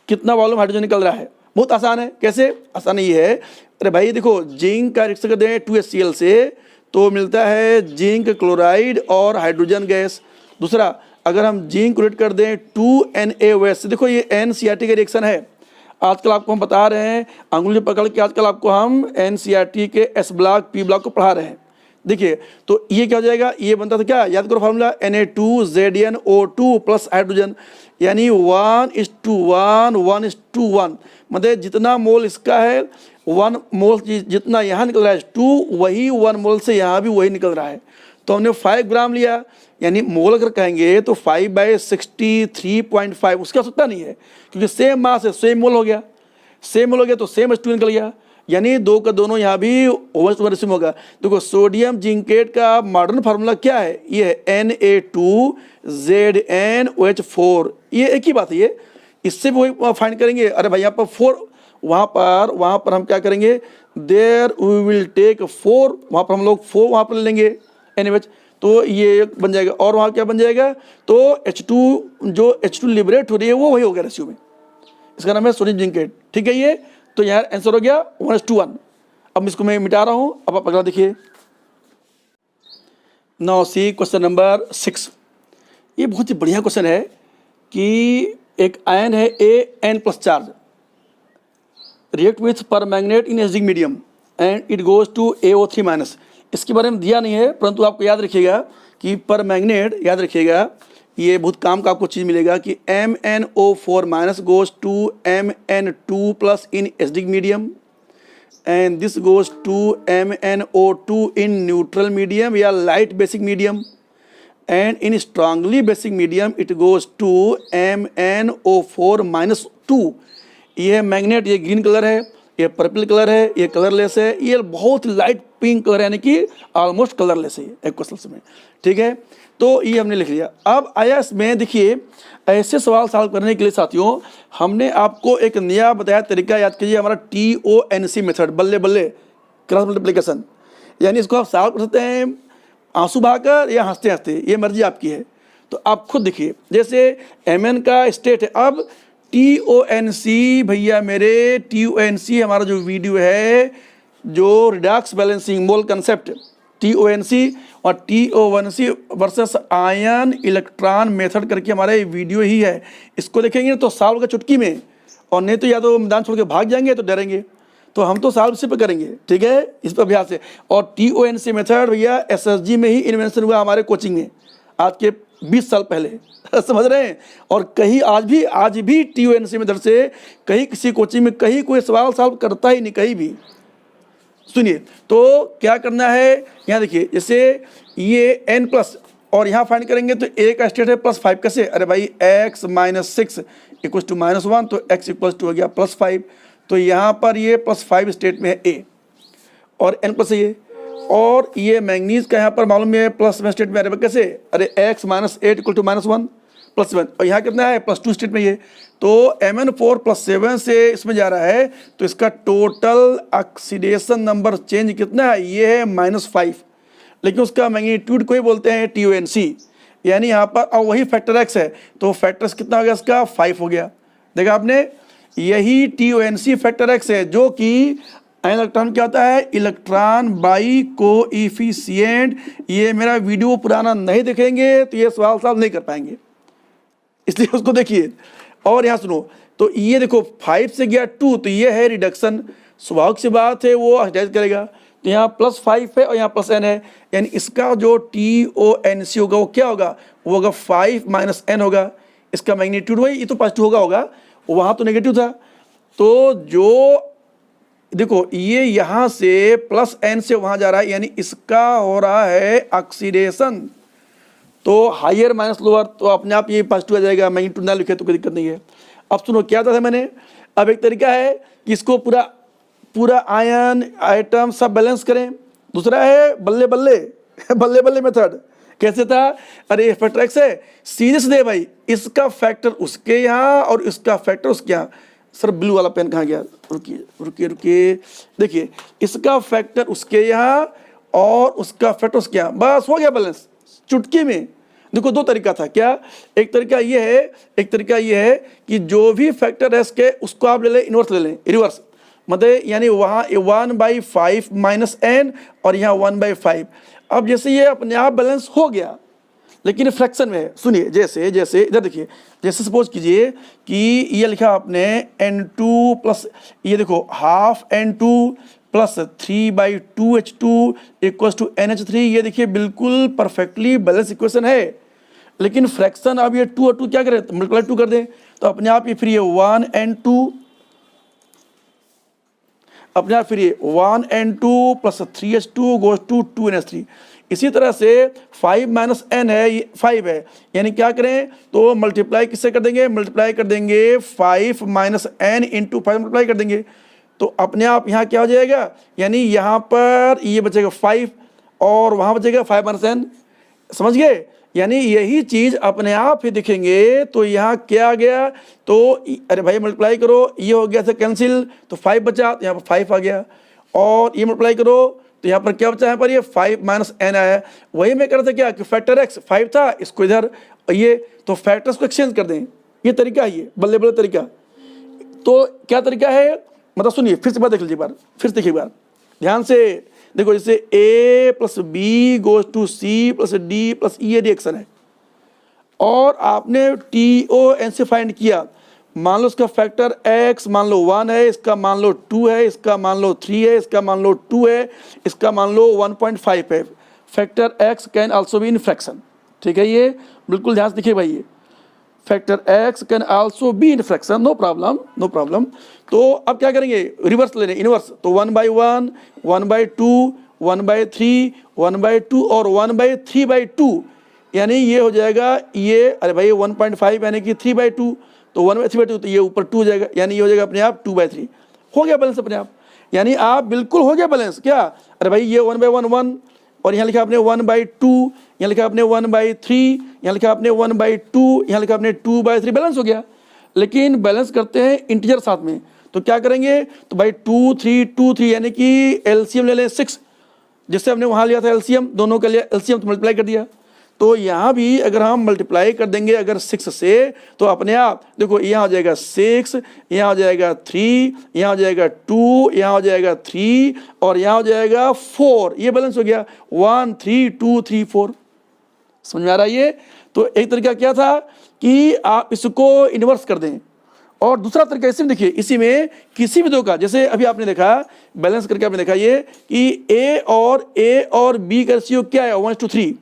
कितना वॉल्यूम हाइड्रोजन निकल रहा है। बहुत आसान है, कैसे आसान ये है, अरे भाई देखो जिंक का रिएक्शन कर दें 2HCl से तो मिलता है जिंक क्लोराइड और हाइड्रोजन गैस। दूसरा, अगर हम जिंक रिएक्ट कर दें 2NaOH से, देखो ये NCERT का रिएक्शन है, आजकल आपको हम बता रहे हैं, अंगुली पकड़ के आजकल आपको हम NCERT के S ब्लॉक P ब्लॉक को पढ़ा रहे हैं। देखिए तो ये क्या हो जाएगा, ये बनता था क्या, याद करो फार्मूला Na2ZnO2 प्लस हाइड्रोजन, यानी 1:1 1:1, मतलब जितना मोल इसका है 1 मोल जितना यहाँ निकल रहा है 2, वही 1 मोल से यहाँ भी वही निकल रहा है। तो हमने 5 ग्राम लिया, यानी मोल अगर कहेंगे तो 5/63.5, उसकी आवश्यकता नहीं है क्योंकि सेम मास है, सेम मोल हो गया, सेम मोल हो गया तो सेम H2 निकल गया, यानी दो का दोनों यहाँ भी ओवर रेशियो होगा। देखो सोडियम जिंकेट का मॉडर्न फार्मूला क्या है, ये है Na2ZnOH4, ये एक ही बात है, ये इससे भी वही फाइंड करेंगे। अरे भाई यहाँ पर 4, वहाँ पर हम क्या करेंगे, देयर वी विल टेक 4, वहाँ पर हम लोग 4 वहाँ पर ले लेंगे NaOH, तो ये बन जाएगा, और वहाँ क्या बन जाएगा, तो H2 जो H2 लिबरेट हो रही है वो वही हो गया रेशियो में, इसका नाम है सोडियम जिंकेट। ठीक है, ये तो यार आंसर हो गया 1:1। अब इसको मैं मिटा रहा हूँ, अब आप अगला देखिए। नाउ सी क्वेश्चन नंबर 6, ये बहुत ही बढ़िया क्वेश्चन है कि एक आयन है AN plus charge, react with permanganate in acidic medium and it goes to AO3 minus. इसके बारे में दिया नहीं है, परंतु आपको याद रखिएगा कि परमैंगनेट, याद रखिएगा ये बहुत काम का आपको चीज़ मिलेगा कि MnO4 minus goes to Mn2 plus in acidic medium and this goes to MnO2 in neutral medium या light basic medium and in strongly basic medium it goes to MnO4 minus 2। ये है मैग्नेट, ये green colour है, ये purple colour है, ये colourless है, ये बहुत लाइट पिंक कलर है, यानी कि ऑलमोस्ट कलरलेस है एक क्वेश्चन में। ठीक है, तो ये हमने लिख लिया। अब आया इसमें देखिए, ऐसे सवाल सॉल्व करने के लिए साथियों हमने आपको एक नया बताया तरीका, याद कीजिए हमारा TONC मेथड, बल्ले बल्ले क्रॉस मल्टीप्लिकेशन, यानी इसको आप सॉल्व कर सकते हैं आंसू बहाकर या हंसते हंसते, ये मर्जी आपकी है। तो आप खुद देखिए, जैसे Mn का स्टेट है, अब TONC भैया मेरे, TONC हमारा जो वीडियो है जो रिडक्स बैलेंसिंग मोल कंसेप्ट TONC और TO1C versus ion electron method करके हमारा ये वीडियो ही है, इसको देखेंगे तो सॉल्व का चुटकी में, और नहीं तो या तो मैदान छोड़ के भाग जाएंगे तो डरेंगे, तो हम तो सॉल्व इसी पे करेंगे। ठीक है, इस पर अभ्यास है। और TONC मेथड भैया SSG में ही इन्वेंशन हुआ हमारे कोचिंग में आज के 20 साल पहले समझ रहे हैं, और कहीं आज भी TONC मेथड से कहीं किसी कोचिंग में कहीं कोई सवाल सॉल्व करता ही नहीं, कहीं भी। सुनिए तो क्या करना है, यहाँ देखिए, जैसे ये n प्लस, और यहाँ फाइंड करेंगे तो a का स्टेट है +5, कैसे, अरे भाई x माइनस 6 इक्वल्स टू -1, तो x इक्वल्स टू हो गया +5, तो यहाँ पर ये +5 स्टेट में है a, और n प्लस ये, और ये मैंगनीज का यहाँ पर मालूम है प्लस में स्टेट में, अरे कैसे, अरे x माइनस 8 इक्वल टू -1 +7, और यहाँ कितना है +2 स्टेट में ये, तो Mn4 +7 से इसमें जा रहा है, तो इसका टोटल ऑक्सीडेशन नंबर चेंज कितना है, ये है -5, लेकिन उसका मैग्नीट्यूड को ही बोलते हैं TONC, यानी यहाँ पर और वही फैक्टर एक्स है, तो फैक्टर कितना हो गया इसका 5 हो गया। देखा आपने, यही TONC फैक्टर एक्स है जो कि इलेक्ट्रॉन क्या होता है, इलेक्ट्रॉन बाई कोएफिशिएंट। ये मेरा वीडियो पुराना नहीं देखेंगे तो ये सवाल सॉल्व नहीं कर पाएंगे, इसलिए उसको देखिए। और यहाँ सुनो, तो ये देखो 5 से गया 2, तो ये है रिडक्शन, स्वाभाविक सी बात है वो अटैच करेगा। तो यहाँ +5 है और यहाँ +n है, यानी इसका जो TONC होगा वो क्या होगा, वो होगा 5 - n होगा। इसका मैग्नीट्यूड वही, ये तो पॉजिटिव होगा, वहाँ तो नेगेटिव था। तो जो देखो ये यहाँ से +n से वहाँ जा रहा है, यानी इसका हो रहा है ऑक्सीडेशन। तो हायर माइनस लोअर, तो अपने आप ये पॉजिटिव आ जाएगा, मैग्नीट्यूड ना लिखे तो कोई दिक्कत नहीं है। अब सुनो क्या था मैंने, अब एक तरीका है कि इसको पूरा आयन आइटम सब बैलेंस करें। दूसरा है बल्ले बल्ले बल्ले बल्ले मेथड। कैसे था, अरे फैक्टर एक्स है, सीधे से दे भाई, इसका फैक्टर उसके यहाँ और इसका फैक्टर उसके यहाँ। सर ब्लू वाला पेन कहाँ गया, रुकिए रुकिए रुकिए, देखिए इसका फैक्टर उसके यहाँ और उसका फैक्टर उसके यहाँ, बस हो गया बैलेंस चुटकी में। देखो दो तरीका था, क्या, एक तरीका ये है कि जो भी फैक्टर है इसके उसको आप ले लें, इन्वर्स ले लें, रिवर्स मतलब, यानी वहाँ 1/5 -n और यहाँ 1/5। अब जैसे ये अपने आप बैलेंस हो गया, लेकिन फ्रैक्शन में है। सुनिए, जैसे इधर देखिए, जैसे सपोज कीजिए कि ये लिखा आपने n2 प्लस, ये देखो ½ n2 प्लस 3/2h2 = NH3। ये देखिए बिल्कुल परफेक्टली बैलेंस इक्वेशन है, लेकिन फ्रैक्शन अब ये 2 और 2 क्या करें, मल्टीप्लाई 2 कर दें, तो अपने आप ये फिर ये 1n2, अपने आप फिर ये 1n2 plus 3h2 goes to 2NH3। इसी तरह से 5 - n है, ये 5 है, यानी क्या करें, तो मल्टीप्लाई किससे कर देंगे, मल्टीप्लाई कर देंगे 5 - n × 5 मल्टीप्लाई कर देंगे, तो अपने आप यहाँ क्या हो जाएगा, यानी यहाँ पर ये बचेगा 5 और वहाँ बचेगा 5 - n। समझ गए, यानी यही चीज़ अपने आप ही दिखेंगे। तो यहाँ क्या आ गया, तो अरे भाई मल्टीप्लाई करो, ये हो गया था कैंसिल, तो 5 बचा, तो यहाँ पर 5 आ गया, और ये मल्टीप्लाई करो तो यहाँ पर क्या बचा, यहाँ पर ये 5 - n आया। वही मैं कर रहा था क्या, कि फैक्टर एक्स 5 था, इसको इधर ये, तो फैक्टर्स को एक्सचेंज कर दें, ये तरीका है, ये बल्ले बल्ले तरीका। तो क्या तरीका है, मतलब सुनिए फिर से बात देख लीजिए, बार फिर से देखिए, बार ध्यान से देखो। जैसे A + B goes to C + D + E, ये रिएक्शन है, और आपने TONC फाइंड किया। मान लो इसका फैक्टर x मान लो 1 है, इसका मान लो 2 है, इसका मान लो 3 है, इसका मान लो 2 है, इसका मान लो 1.5 है। Factor x can also be in fraction, ठीक है, ये बिल्कुल ध्यान से देखिए भाई, ये factor x can also be in fraction, no problem. तो अब क्या करेंगे, रिवर्स ले लें, इनवर्स, तो 1/1, 1/2, 1/3, 1/2 और 1/3/2, यानी ये हो जाएगा, ये अरे भाई 1.5 यानी कि 3/2, तो 1/3/2, तो ये ऊपर 2 हो जाएगा, यानी ये हो जाएगा अपने आप 2/3। हो गया बैलेंस अपने आप, यानी आप बिल्कुल हो गया बैलेंस। क्या, अरे भाई ये 1/1 1, और यहाँ लिखा आपने 1/2, यहाँ लिखा आपने 1/3, यहाँ लिखा आपने 1/2, यहाँ लिखा आपने 2/3, बैलेंस हो गया। लेकिन बैलेंस करते हैं इंटीजर साथ में, तो क्या करेंगे, तो भाई 2 3 2 3, यानी कि एलसीएम ले लें 6, जिससे हमने वहाँ लिया था एलसीएम, दोनों का लिया एलसीएम, तो मल्टीप्लाई कर दिया। तो यहाँ भी अगर हम मल्टीप्लाई कर देंगे अगर 6 से, तो अपने आप देखो यहाँ हो जाएगा 6, यहाँ हो जाएगा 3, यहाँ हो जाएगा 2, यहाँ हो जाएगा 3 और यहाँ हो जाएगा 4, ये बैलेंस हो गया 1 3 2 3 4। समझ में आ रहा है ये। तो एक तरीका क्या था कि आप इसको इन्वर्स कर दें, और दूसरा तरीका इसी में देखिए, इसी में किसी भी दो का, जैसे अभी आपने देखा बैलेंस करके आपने देखा ये कि A और B का रेशियो क्या है, 1:3,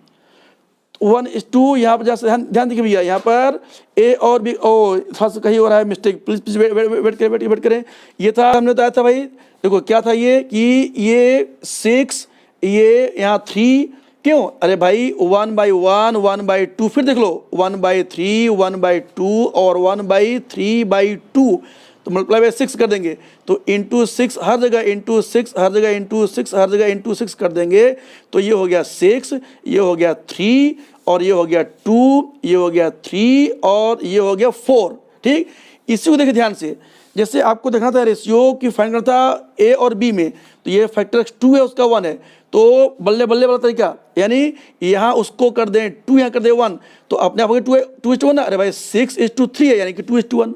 1:2। यहाँ पर जैसे ध्यान देखिए भैया, यहाँ पर A और B, थोड़ा सा कहीं हो रहा है मिस्टेक, प्लीज वेट करें। ये था, हमने बताया था भाई, देखो क्या था ये कि ये 6, ये यहाँ 3, क्यों, अरे भाई 1/1 1/2, फिर देख लो 1/3 1/2 और 1/3/2, तो मल्टीप्लाई बाय 6 कर देंगे, तो इंटू 6 हर जगह, इंटू 6 हर जगह, इंटू 6 हर जगह, इंटू 6 कर देंगे, तो ये हो गया 6, ये हो गया 3 और ये हो गया 2, ये हो गया 3 और ये हो गया 4। ठीक, इसी को देखिए ध्यान से, जैसे आपको देखना था रेशियो की फाइंड करना था ए और बी में, तो ये फैक्टर एक्स 2 है, उसका 1 है, तो बल्ले बल्ले वाला तरीका, यानी यहाँ उसको कर दें 2, यहाँ कर दें 1, तो अपने आप हो गया 2:1 ना। अरे भाई 6:3 है, यानी कि 2:1।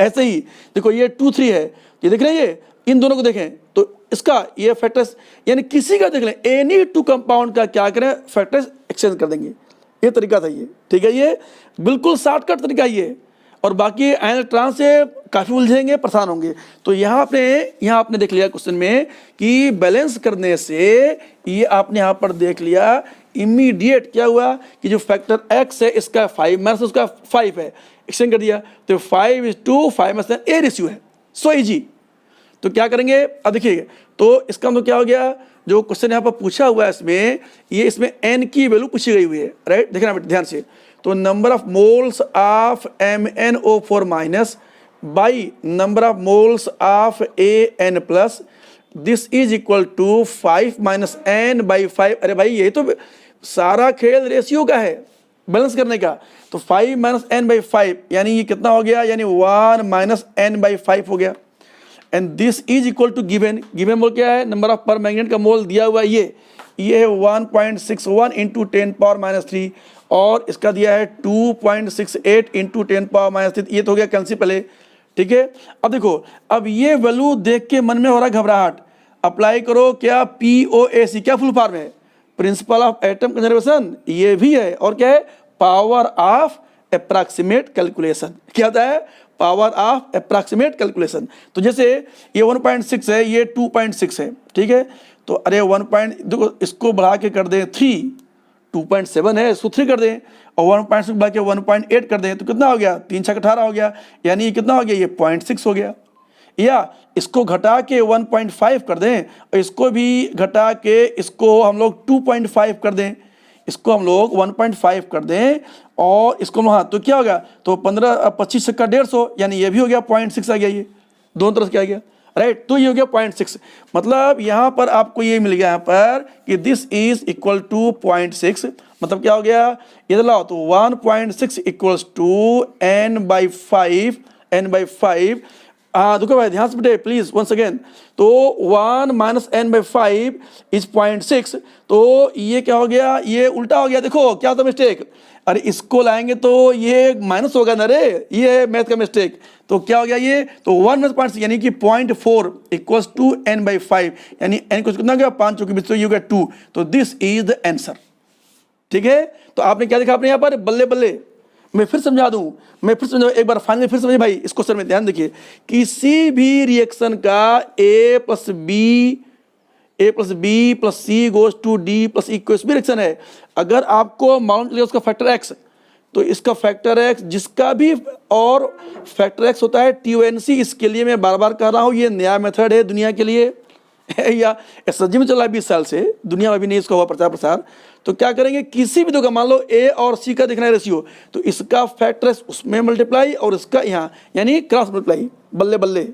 ऐसे ही देखो ये 2, 3 है, ये देख रहे हैं, ये इन दोनों को देखें तो इसका ये फैक्टर्स, यानी किसी का देख लें, एनी 2 कंपाउंड का क्या करें, फैक्टर्स एक्सचेंज कर देंगे। ये तरीका था ये, ठीक है, ये बिल्कुल शॉर्टकट तरीका ये। और बाकी इलेक्ट्रॉन से काफ़ी उलझेंगे, परेशान होंगे। तो यहाँ आपने देख लिया क्वेश्चन में कि बैलेंस करने से ये आपने यहाँ पर देख लिया इमीडिएट क्या हुआ कि जो फैक्टर x है इसका 5 माइनस उसका 5 है, एक्सचेंज कर दिया, तो 5:5 - ए रेशियो है, सो इजी। तो क्या करेंगे अब देखिए, तो इसका मतलब क्या हो गया, जो क्वेश्चन यहाँ पर पूछा हुआ है इसमें, ये इसमें n की वैल्यू पूछी गई हुई है, राइट, देखना बेटा ध्यान से। तो number of moles of MnO4 minus by number of moles of AN+, this is equal to 5 - n/5। अरे भाई ये तो सारा खेल रेशियो का है, बैलेंस करने का। तो 5 - n/5 यानी ये कितना हो गया, यानी 1 - n/5 हो गया। And this is equal to given mole क्या है, नंबर ऑफ पर मैग्नेट का मोल दिया हुआ है, ये है 1.61 × 10⁻³ और इसका दिया है 2.68 × 10⁻³। ये तो हो गया कैंसिल पहले, ठीक है। अब देखो, अब ये वैल्यू देख के मन में हो रहा है घबराहट, अप्लाई करो क्या, POAC क्या फुल फॉर्म है, प्रिंसिपल ऑफ एटम कंजर्वेशन, ये भी है, और क्या है, पावर ऑफ अप्रॉक्सीमेट कैलकुलेशन। क्या होता है, पावर ऑफ अप्रॉक्सीमेट कैलकुलेशन। तो जैसे ये 1.6 है, ये 2.6 है, ठीक है, तो अरे 1 देखो इसको बढ़ा के कर दें 3, 2.7 है इसको 3 कर दें, और 1.6 बढ़ा के 1.8 कर दें, तो कितना हो गया, 3 × 6 = 18 हो गया, यानी ये कितना हो गया, ये 0.6 हो गया। या इसको घटा के 1.5 कर दें, और इसको भी घटा के इसको हम लोग 2.5 कर दें, इसको हम लोग 1.5 कर दें, और इसको हाँ, तो क्या होगा, तो 25 × 150, यानी ये भी हो गया 0.6 आ गया, ये दोनों तरफ क्या आ गया, राइट। तो ये हो गया 0.6, मतलब यहाँ पर आपको ये मिल गया यहाँ पर कि दिस इज इक्वल टू 0.6, मतलब क्या हो गया, इधर लाओ तो 1.6 इक्वल्स टू n/5। हाँ देखो भाई ध्यान से बेटे प्लीज वंस अगेन, तो 1 - n/5 इज 0.6, तो ये क्या हो गया, ये उल्टा हो गया, देखो क्या होता मिस्टेक, अरे इसको लाएंगे तो ये माइनस होगा ना रे, ये मैथ का मिस्टेक। तो क्या हो गया ये, तो 1 - 0.6 यानी कि 0.4 इक्वल्स टू n/5, यानी n को कितना गया 5 चौके 20, तो ये हो गया 2, तो दिस इज द आंसर, ठीक है। तो आपने क्या देखा, आपने यहाँ पर बल्ले बल्ले, मैं फिर समझा दूं, एक बार फाइनली फिर समझिए भाई, इस क्वेश्चन में ध्यान देखिए, किसी भी रिएक्शन का A + B + C goes to D + E कोई भी रिएक्शन है, अगर आपको मालूम चले उसका फैक्टर x, तो इसका फैक्टर x जिसका भी और फैक्टर x होता है TONC। इसके लिए मैं बार बार कह रहा हूँ, ये नया मेथड है दुनिया के लिए या एसएसजी में चला है 20 साल से, दुनिया में भी नहीं इसका हुआ प्रचार प्रसार। तो क्या करेंगे, किसी भी दो का मान लो A और C का देखना है रेशियो, तो इसका फैक्टर उसमें मल्टीप्लाई और इसका यहाँ, यानी क्रॉस मल्टीप्लाई, बल्ले बल्ले,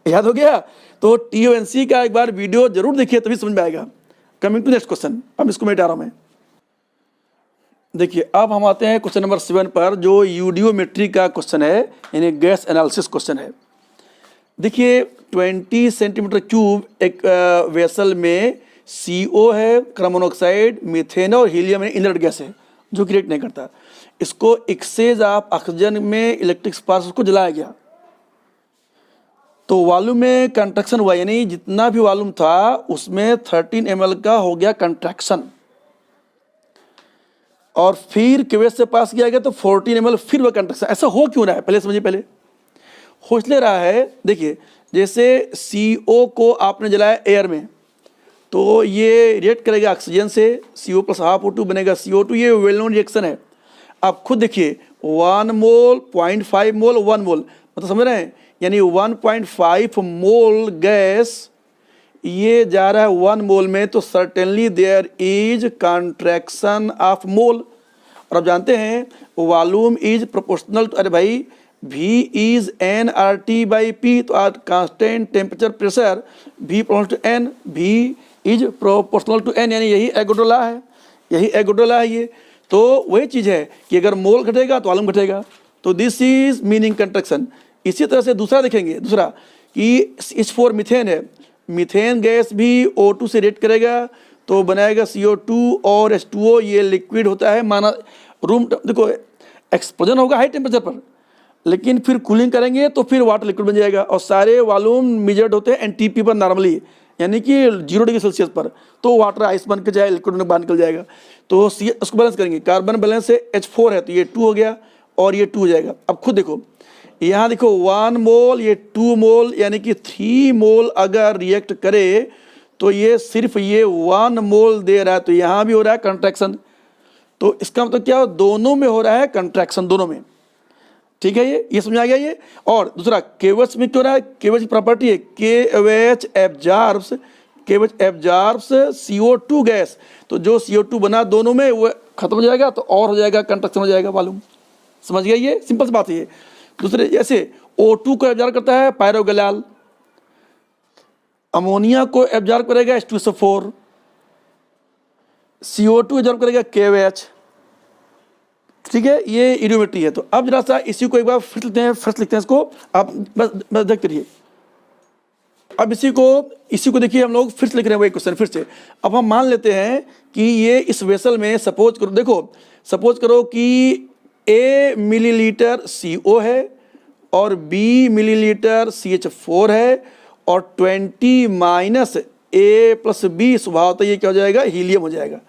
याद हो गया। तो TONC का एक बार वीडियो जरूर देखिए, तभी समझ में आएगा। कमिंग टू नेक्स्ट क्वेश्चन, अब इसको मिटा रहा हूँ मैं। देखिए अब हम आते हैं क्वेश्चन नंबर 7 पर, जो यूडियोमेट्री का क्वेश्चन है, यानी गैस एनालिसिस क्वेश्चन है। देखिए 20 cm³ एक वेसल में CO है, कार्बन मोनोऑक्साइड, मीथेन और हीलियम इनर्ट गैस है जो कि रिएक्ट नहीं करता। इसको एक्सचेंज ऑफ ऑक्सीजन में इलेक्ट्रिक स्पार्क उसको जलाया गया, तो वॉल्यूम में कंट्रैक्शन हुआ, यानी जितना भी वॉल्यूम था उसमें 13 ml का हो गया कंट्रैक्शन, और फिर क्वेस से पास किया गया तो 14 ml फिर वह कंट्रैक्शन। ऐसा हो क्यों रहा है, पहले समझिए, पहले हो इसलिए रहा है, देखिए जैसे CO को आपने जलाया एयर में, तो ये रिएक्ट करेगा ऑक्सीजन से, CO + ½ O2 बनेगा CO2, ये वेल नोन रिएक्शन है। आप खुद देखिए 1 मोल, 0.5 मोल, 1 मोल, मतलब समझ रहे हैं, यानी 1.5 मोल गैस ये जा रहा है 1 मोल में, तो certainly there is contraction of mole. और आप जानते हैं वॉल्यूम इज प्रोपोर्शनल टू, अरे भाई V इज nRT/P, तो आज constant temperature pressure V proportional to N, V is proportional to N, यानी यही एगोडोला है, ये। तो वही चीज़ है कि अगर मोल घटेगा तो वॉल्यूम घटेगा, तो दिस इज मीनिंग कंट्रैक्शन। इसी तरह से दूसरा देखेंगे, दूसरा कि H4 मीथेन है, मीथेन गैस भी O2 से रिएक्ट करेगा तो बनाएगा CO2 और H2O, ये लिक्विड होता है। माना रूम देखो एक्सप्लोजन होगा हाई टेम्परेचर पर, लेकिन फिर कूलिंग करेंगे तो फिर वाटर लिक्विड बन जाएगा, और सारे वॉल्यूम मेजर्ड होते हैं NTP पर नॉर्मली, यानी कि 0 डिग्री सेल्सियस पर, तो वाटर आइस बन के जाए, लिक्विड में बाहर निकल जाएगा। तो उसको बैलेंस करेंगे, कार्बन बैलेंस से H4 है तो ये 2 हो गया और ये 2 हो जाएगा। अब खुद देखो, यहाँ देखो 1 मोल, ये 2 मोल, यानी कि 3 मोल अगर रिएक्ट करे तो ये सिर्फ ये 1 मोल दे रहा है, तो यहाँ भी हो रहा है कंट्रैक्शन। तो इसका मतलब क्या, दोनों में हो रहा है कंट्रैक्शन, दोनों में। ठीक है, ये समझ आ गया ये। और दूसरा KOH में क्यों रहा है, KOH की प्रॉपर्टी है KOH एब्जॉर्ब्स CO2 गैस, तो जो CO2 बना दोनों में वो खत्म हो जाएगा तो और हो जाएगा कंट्रैक्शन हो जाएगा मालूम। समझ गया, ये सिंपल सी बात है ये। दूसरे जैसे O2 को एब्जॉर्ब करता है पायरोगलाल, अमोनिया को एब्जॉर्ब करेगा H2SO4, CO2 एब्जॉर्ब करेगा KOH। ठीक है, ये इडियोमेट्री है। तो अब जरा सा इसी को एक बार फिर लिखते हैं, इसको आप बस देखते रहिए। अब इसी को देखिए, हम लोग फिर से लिख रहे हैं वही क्वेश्चन फिर से। अब हम मान लेते हैं कि ये इस वेसल में सपोज करो, देखो सपोज करो कि A मिलीलीटर CO है और B मिलीलीटर CH4 है और 20 माइनस A प्लस B स्वभाव तो ये क्या हो जाएगा, हीलियम हो जाएगा।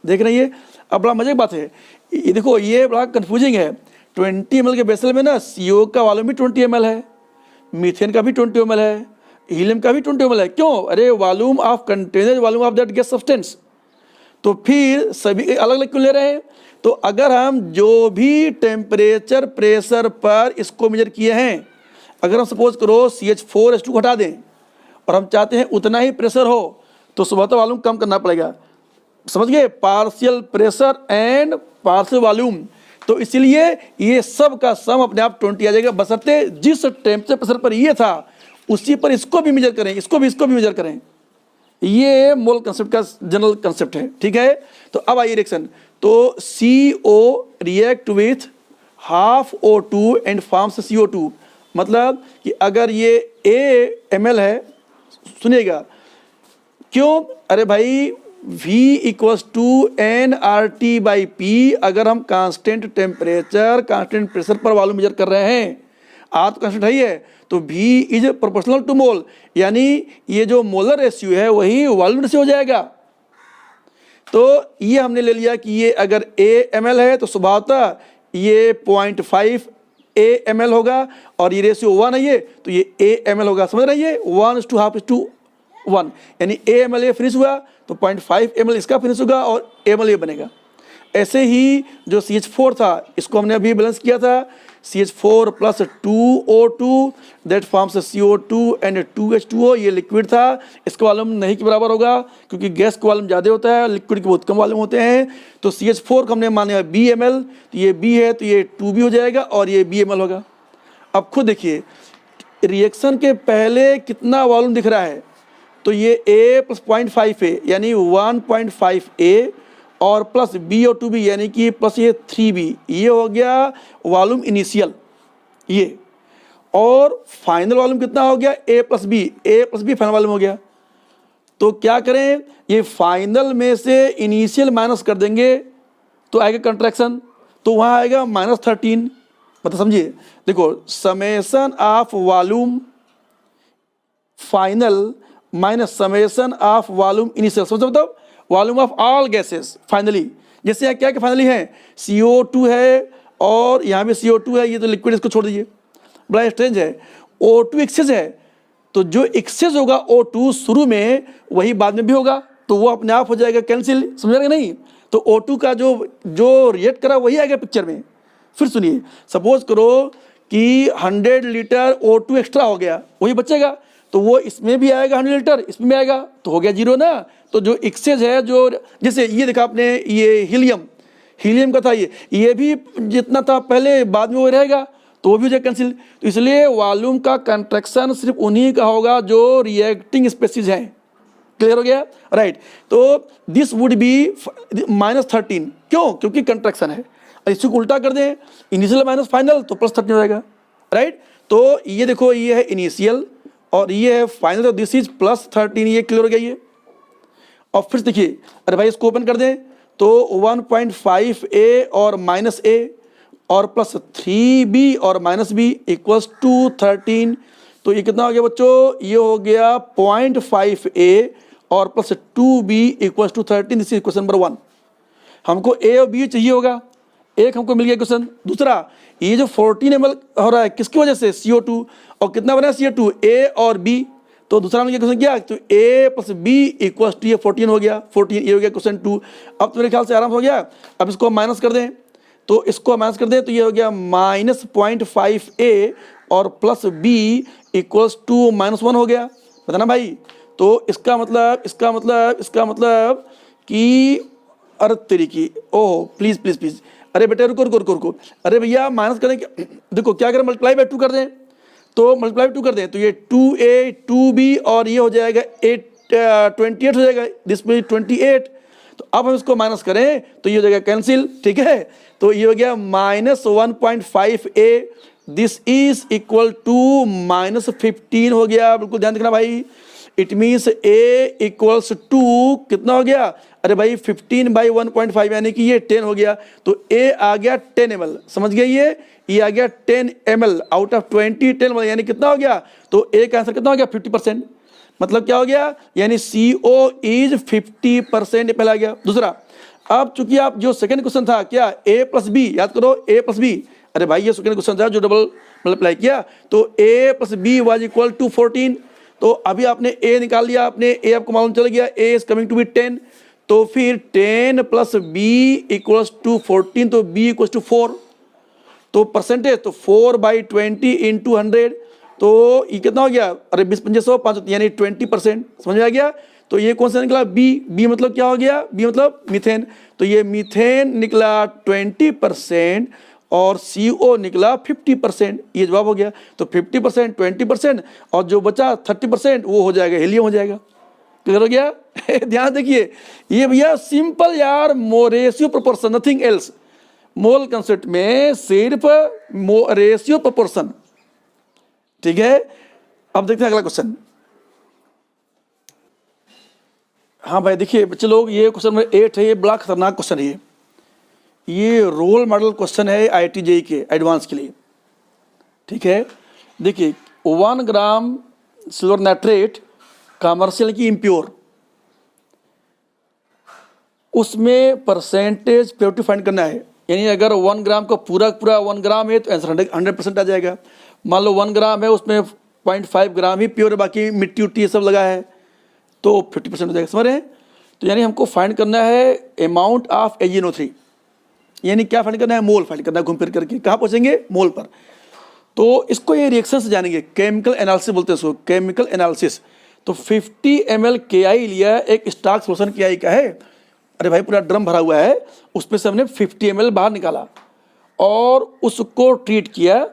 देख रहे हैं ये। अब बड़ा मजे की बात है, ये देखो ये बड़ा कंफ्यूजिंग है। 20 ml के बेसल में ना CO का वॉल्यूम भी 20 ml है, मीथेन का भी 20 ml है, हीलियम का भी 20 ml है। क्यों, अरे volume of container, volume of that gas substance. तो फिर सभी अलग अलग क्यों ले रहे हैं, तो अगर हम जो भी टेम्परेचर प्रेशर पर इसको मेजर किए हैं, अगर हम सपोज करो CH4H2 हटा दें और हम चाहते हैं उतना ही प्रेशर हो, तो सुबह तो वॉल्यूम कम करना पड़ेगा। समझ गए, partial pressure and partial volume. तो इसलिए ये सब का सम अपने आप 20 आ जाएगा, बशर्ते जिस टेम्परेचर प्रेशर पर ये था उसी पर इसको भी मेजर करें, इसको भी मेजर करें। ये मोल कंसेप्ट का जनरल कंसेप्ट है। ठीक है, तो अब आइए रिएक्शन। तो CO react with half O2 and forms CO2, मतलब कि अगर ये AML है, सुनिएगा क्यों, अरे भाई V इक्वल्स टू nRT/P, अगर हम कांस्टेंट टेम्परेचर कांस्टेंट प्रेशर पर वॉल्यूम मेजर कर रहे हैं, R तो कांस्टेंट है, तो V इज प्रोपोर्शनल टू मोल, यानी ये जो मोलर रेशियो है वही वॉल्यूम रेशियो हो जाएगा। तो ये हमने ले लिया कि ये अगर AML है तो स्वभावतः ये 0.5 AML होगा, और ये रेशियो 1 है ये, तो ये AML होगा। समझ रहे हैं, 1:1, यानी AML ये फिनिश हुआ तो 0.5 ml इसका फिनिश होगा और ml ये बनेगा। ऐसे ही जो CH4 था इसको हमने अभी बैलेंस किया था, CH4 plus 2O2 that forms CO2 and 2H2O, ये लिक्विड था, इसका वॉल्यूम नहीं के बराबर होगा क्योंकि गैस का वॉल्यूम ज़्यादा होता है, लिक्विड के बहुत कम वॉल्यूम होते हैं। तो CH4 को हमने माना BML, तो ये B है तो ये 2B हो जाएगा और ये BML होगा। अब खुद देखिए रिएक्शन के पहले कितना वॉल्यूम दिख रहा है, तो ये A प्लस 0.5A यानी 1.5A और प्लस B और 2B यानी कि प्लस ये 3B, ये हो गया वॉल्यूम इनिशियल ये, और फाइनल वॉल्यूम कितना हो गया A plus B final volume हो गया। तो क्या करें, ये फाइनल में से इनिशियल माइनस कर देंगे तो आएगा कंट्रैक्शन, तो वहाँ आएगा -13। मतलब समझिए, देखो summation of volume final minus summation of volume initial, समझो, मतलब volume of all gases finally. जैसे यहाँ क्या क्या फाइनली है, CO2 है और यहाँ भी CO2 है, ये तो लिक्विड, इसको छोड़ दीजिए, बड़ा स्ट्रेंज है। O2 एक्सेस है, तो जो एक्सेस होगा O2 शुरू में वही बाद में भी होगा, तो वो अपने आप हो जाएगा कैंसिल। समझ रहे नहीं, तो O2 का जो रिएक्ट करा वही आएगा पिक्चर में। फिर सुनिए, सपोज करो कि 100 लीटर O2 एक्स्ट्रा हो गया, वही बचेगा, तो वो इसमें भी आएगा 100 लीटर, इसमें भी आएगा, तो हो गया 0 ना। तो जो एक्सेस है, जो जैसे ये देखा आपने, ये हीलियम का था, ये भी जितना था पहले बाद में वो रहेगा, तो वो भी हो जाएगा कैंसिल। तो इसलिए वॉल्यूम का कंट्रैक्शन सिर्फ उन्हीं का होगा जो रिएक्टिंग स्पेसीज हैं। क्लियर हो गया, राइट। तो दिस वुड बी -13, क्यों, क्योंकि कंट्रैक्शन है। इसको उल्टा कर दें, इनिशियल माइनस फाइनल, तो +13 हो जाएगा, राइट। तो ये देखो ये है इनिशियल और ये है फाइनल, तो दिस इज +13, ये क्लियर हो गया ये। और फिर देखिए, अरे भाई इसको ओपन कर दें तो 1.5a और -a और +3b और -b इक्वल्स टू 13। तो ये कितना हो गया बच्चों, ये हो गया 0.5a और +2b equals to 13। This is question number 1। हमको a और b चाहिए होगा, एक हमको मिल गया क्वेश्चन। दूसरा, ये जो 14 ml हो रहा है किसकी वजह से, CO2, और कितना बना CO2, a और b। तो दूसरा मिल गया क्वेश्चन क्या, तो a + b इक्वल्स टू ये 14 हो गया, 14 ये हो गया क्वेश्चन 2। अब तो मेरे ख्याल से आराम हो गया। अब इसको माइनस कर दें, तो इसको माइनस कर दें तो ये हो गया -0.5a और +b इक्वल्स टू -1 हो गया, बताना भाई। तो इसका मतलब कि अरे तेरी की, ओह प्लीज, अरे बेटे रुको, अरे भैया माइनस करें क्या, देखो क्या करें, मल्टीप्लाई बाई 2 कर दें, तो मल्टीप्लाई 2 कर दें तो ये 2a 2b और ये हो जाएगा 28 हो जाएगा, दिस में 28। तो अब हम इसको माइनस करें तो ये हो जाएगा कैंसिल, ठीक है। तो ये हो गया -1.5a, this is equal to -15 हो गया। बिल्कुल ध्यान रखना भाई, it means a equals to कितना हो गया, अरे भाई 15/1.5 यानी कि ये 10 हो गया। तो a आ गया 10 ml, समझ गया, ये आ गया 10 ml आउट ऑफ 20, 10 ml यानी कितना हो गया, तो a का आंसर कितना हो गया 50%। मतलब क्या हो गया, यानी CO इज 50% पहला आ गया। दूसरा, अब चूंकि आप जो सेकंड क्वेश्चन था क्या, a + b, याद करो a + b, अरे भाई ये सेकंड क्वेश्चन था जो डबल मल्टीप्लाई किया, तो a + b was equal to 14। तो अभी आपने a निकाल लिया, आपने a आपको मालूम चल गया, a is coming to be 10, तो फिर 10 + b इक्वल्स टू 14, तो b इक्वल्स टू 4। तो परसेंटेज, तो 4/20 × 100, तो ये कितना हो गया, अरे 20 × 5 100 5 यानी 20%, समझ में आ गया। तो ये कौन सा निकला, बी मतलब क्या हो गया, बी मतलब मीथेन। तो ये मीथेन निकला 20% और CO निकला 50%, ये जवाब हो गया। तो 50%, 20% और जो बचा 30% वो हो जाएगा हीलियम हो जाएगा। क्लियर हो गया। ध्यान देखिए, ये भैया सिंपल यार, रेशियो प्रोपोर्शन, नथिंग एल्स। मोल कंसेप्ट में सिर्फ रेशियो प्रोपोर्शन, ठीक है। अब देखते हैं अगला क्वेश्चन। हाँ भाई देखिए बच्चे लोग, ये क्वेश्चन नंबर 8 है, ये बड़ा खतरनाक क्वेश्चन है। ये रोल मॉडल क्वेश्चन है IIT JEE के एडवांस के लिए, ठीक है। देखिए 1 ग्राम सिल्वर नाइट्रेट कमर्शियल की इम्प्योर, उसमें परसेंटेज प्योरिटी फाइंड करना है। यानी अगर 1 ग्राम का पूरा 1 ग्राम है तो आंसर 100% आ जाएगा। मान लो 1 ग्राम है, उसमें 0.5 ग्राम ही प्योर है, बाकी मिट्टी उट्टी ये सब लगा है, तो 50% हो जाएगा, समझ रहे हैं। तो यानी हमको फाइंड करना है अमाउंट ऑफ AgNO3, यानी क्या फाइंड करना है, मोल फाइंड करना है। घूम फिर करके कहाँ पहुँचेंगे, मोल पर। तो इसको ये रिएक्शन से जानेंगे, केमिकल एनालिसिस बोलते हैं इसको, केमिकल एनालिसिस। तो 50 ml KI लिया, एक स्टॉक सोल्यूशन KI का है, अरे भाई पूरा ड्रम भरा हुआ है, उसमें से हमने 50 ml बाहर निकाला और उसको ट्रीट किया।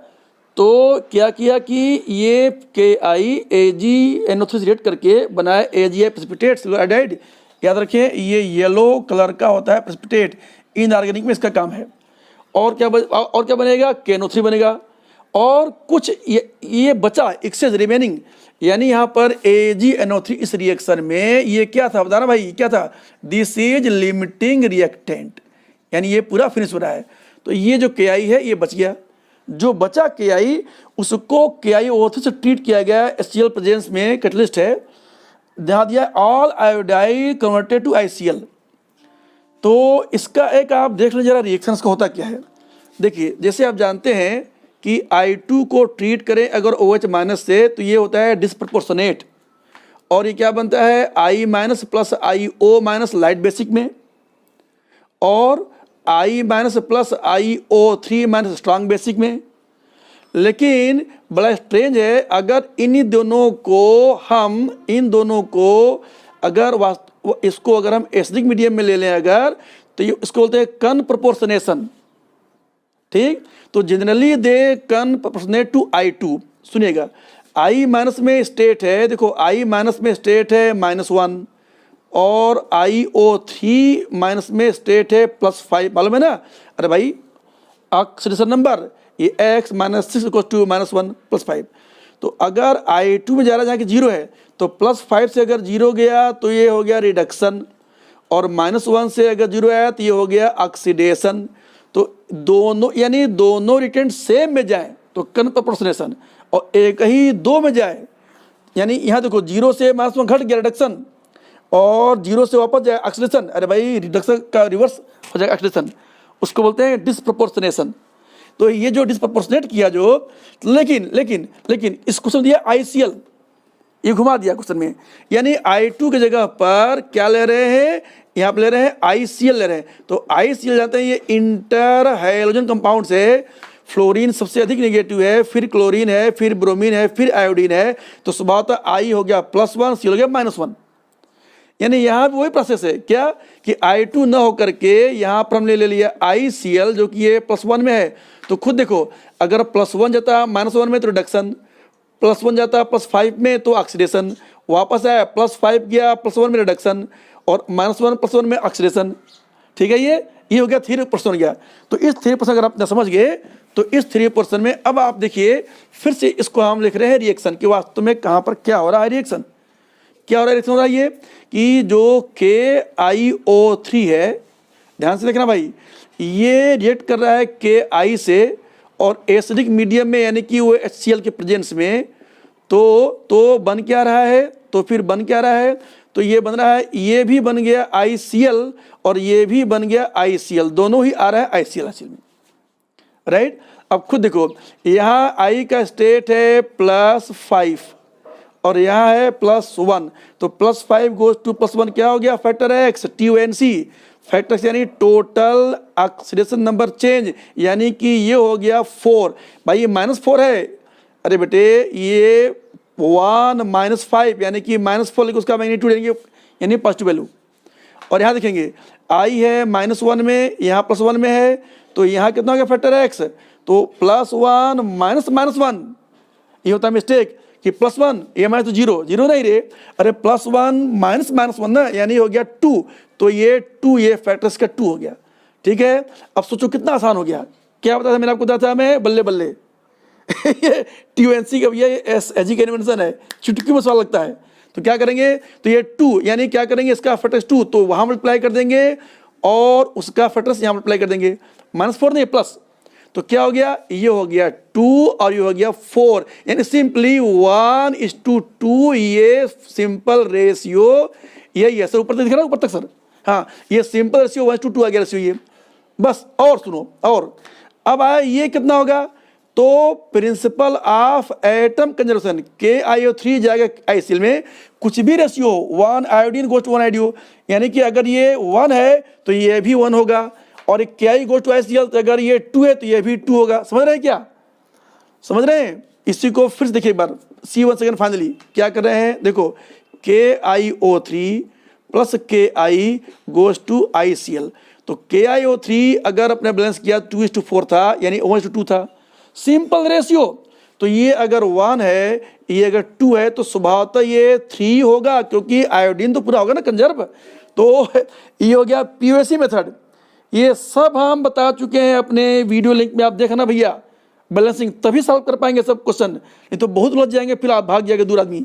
तो क्या किया कि ये KI AgNO3 से रिएक्ट करके बनाया AgI प्रेसिपिटेट सिल्वर आयोडाइड। याद रखें ये येलो कलर का होता है प्रेसिपिटेट, इनऑर्गेनिक में इसका काम है। और क्या बनेगा, KNO3 बनेगा। और कुछ ये बचा एक्सेस रिमेनिंग, यानी यहाँ पर AgNO3 इस रिएक्शन में ये क्या था, बताना भाई क्या था, दिस इज लिमिटिंग रिएक्टेंट, यानी ये पूरा फिनिश हो रहा है। तो ये जो KI है ये बच गया। जो बचा KI उसको KiO3 से ट्रीट किया गया, HCl प्रेजेंस में कैटलिस्ट है, ध्यान दिया, all iodide converted to ICl। तो इसका एक आप देख लीजिए जरा रिएक्शन का होता क्या है। देखिए जैसे आप जानते हैं कि I2 को ट्रीट करें अगर OH- से, तो ये होता है डिसप्रपोर्शनेट, और ये क्या बनता है I- plus IO- light basic में, और I- plus IO3- strong basic में। लेकिन बड़ा स्ट्रेंज है, अगर इन दोनों को अगर इसको अगर हम एसिडिक मीडियम में ले लें अगर, तो ये इसको बोलते हैं कन प्रोपोर्शनेशन, ठीक। तो जनरली दे कन प्रोपोर्शनेट टू I2। सुनिएगा, I- में स्टेट है, देखो I- में स्टेट है -1 और IO3- में स्टेट है +5, मालूम है ना। अरे भाई ऑक्सीडेशन नंबर ये x -6 इक्वल टू -1 + 5। तो अगर I2 में जा रहा है जहाँ कि 0 है तो +5 से अगर 0 गया तो ये हो गया रिडक्शन, और -1 से अगर 0 आया तो ये हो गया ऑक्सीडेशन। तो दोनों यानी दोनों रिटेंट सेम में जाए तो करंट प्रोपोर्शनेशन, और एक ही 2 में जाए यानी यहाँ देखो 0 से -1 घट गया रिडक्शन, और 0 से वापस जाए ऑक्सीडेशन। अरे भाई रिडक्शन का रिवर्स हो जाएगा ऑक्सीडेशन, उसको बोलते हैं डिसप्रोपोर्शनेशन। तो ये जो डिसप्रोपोर्शनेट किया जो, लेकिन इस क्वेश्चन दिया ICL, ये घुमा दिया क्वेश्चन में, यानी I2 की जगह पर क्या ले रहे हैं, यहाँ पे ले रहे हैं ICL ले रहे हैं। तो ICL जानते हैं ये इंटर हाइड्रोजन कंपाउंड से, फ्लोरीन सबसे अधिक नेगेटिव है, फिर क्लोरीन है, फिर ब्रोमीन है, फिर आयोडीन है। तो स्वभावतः I हो गया +1, C हो गया -1। यानी यहाँ भी वही प्रोसेस है क्या कि I2 न होकर के यहाँ पर हमने ले लिया ICL जो कि ये +1 में है। तो खुद देखो अगर +1 जाता -1 में तो रिडक्शन, +1 जाता +5 में तो ऑक्सीडेशन, वापस आया +5 गया +1 में रिडक्शन, और -1 +1 में ऑक्सीडेशन। ठीक है, ये हो गया 3% गया। तो इस 3% अगर आप समझ गए तो इस 3% में अब आप देखिए फिर से इसको हम लिख रहे हैं रिएक्शन कि वास्तव में कहाँ पर क्या हो रहा है रिएक्शन, क्या हो रहा है रिएक्शन हो रहा है ये कि जो KiO3 है, ध्यान से देखना भाई, ये रिएक्ट कर रहा है Ki से और एसिडिक मीडियम में यानी कि वो HCl के प्रेजेंस में, तो बन क्या रहा है, तो फिर बन क्या रहा है, तो ये बन रहा है, ये भी बन गया ICl और ये भी बन गया ICl, दोनों ही आ रहा है ICl हासिल में, राइट। अब खुद देखो यहाँ I का स्टेट है +5 और यहाँ है +1, तो +5 गोज टू +1 क्या हो गया, फैक्टर X, TONC, फैक्टर यानी टोटल ऑक्सीडेशन नंबर चेंज, यानी कि ये हो गया 4। भाई ये -4 है, अरे बेटे ये 1 -5 यानी कि -4 लेकिन उसका मैग्नीट्यूड यानी पॉजिटिव वैल्यू। और यहाँ देखेंगे I है -1 में, यहाँ +1 में है, तो यहाँ कितना हो गया फैक्टर X, तो +1 -1, ये होता है मिस्टेक कि +1 ये माइनस तो 0 नहीं रे, अरे +1 -1 ना यानी हो गया 2, तो ये 2 ये फैक्टर्स का 2 हो गया। ठीक है, अब सोचो कितना आसान हो गया, क्या बताया था मैंने आपको, बताया था मैं बल्ले बल्ले ये TONC का भैया एजी का इन्वेंशन है, चुटकी में सवाल लगता है। तो क्या करेंगे, तो ये 2 यानी क्या करेंगे, इसका फैक्टर्स 2 तो वहाँ मल्टीप्लाई कर देंगे और उसका फैक्टर्स यहाँ मल्टीप्लाई कर देंगे, -4 नहीं प्लस, तो क्या हो गया, ये हो गया 2 और ये हो गया 4, यानी सिंपली 1:2, ये सिंपल रेशियो यही है सर, ऊपर तक दिख रहा है, ऊपर तक सर, हाँ ये सिंपल रेशियो 1:2 आ गया रेशियो ये बस। और सुनो, और अब आया ये कितना होगा, तो principle of atom conservation KiO3 जाएगा ICl में, कुछ भी ratio 1 iodine goes to 1 iodine, यानी कि अगर ये 1 है तो ये भी 1 होगा, और एक Ki गोज टू ICl तो अगर ये 2 है तो ये भी 2 होगा। समझ रहे हैं क्या, समझ रहे हैं, इसी को फिर से देखिए एक बार, C1 सेकंड फाइनली क्या कर रहे हैं, देखो KiO3 + Ki goes to ICl, तो KiO3 अगर अपने बैलेंस किया 2:4 था यानी 1:2 था, सिंपल रेशियो। तो ये अगर 1 है, ये अगर 2 है, तो स्वभावतः ये 3 होगा क्योंकि आयोडीन तो पूरा होगा ना कंजर्व। तो ये हो गया POC मेथड, ये सब हम बता चुके हैं अपने वीडियो लिंक में, आप देखना भैया, बैलेंसिंग तभी सॉल्व कर पाएंगे सब क्वेश्चन, नहीं तो बहुत उलझ जाएंगे, फिर आप भाग जाएगा दूर आदमी।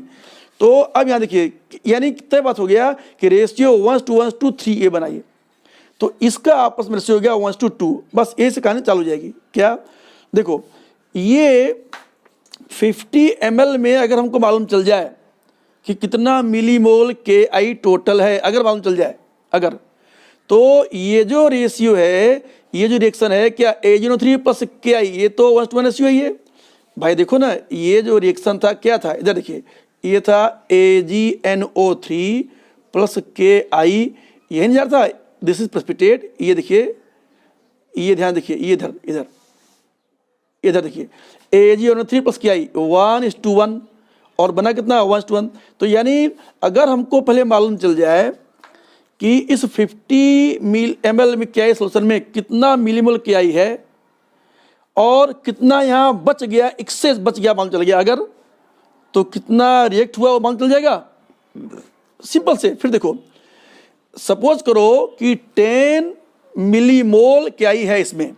तो अब यहाँ देखिए, यानी तय बात हो गया कि रेशियो 1:1:3 ये बनाइए, तो इसका आपस में रेशियो हो गया 1:2, बस यही से कहानी चालू हो जाएगी। क्या देखो, ये 50 ml में अगर हमको मालूम चल जाए कि कितना मिलीमोल Ki टोटल है, अगर मालूम चल जाए अगर, तो ये जो रेशियो है, ये जो रिएक्शन है क्या AgNO3 + Ki, ये तो 1:1 रेशियो है ये भाई। देखो ना ये जो रिएक्शन था क्या था, इधर देखिए, ये था AgNO3 + Ki, ये नहीं जा रहा था, दिस इज प्रेसिपिटेट, ये देखिए, ये ध्यान देखिए, ये इधर इधर इधर देखिए, AgNO3 + Ki 1:1 और बना कितना 1:1। तो यानी अगर हमको पहले मालूम चल जाए कि इस 50 ml में Ki सोल्यूशन में कितना मिलीमोल Ki है और कितना यहाँ बच गया, एक्सेस बच गया मालूम चल गया अगर, तो कितना रिएक्ट हुआ वो मालूम चल जाएगा सिंपल से। फिर देखो, सपोज करो कि 10 मिलीमोल Ki है इसमें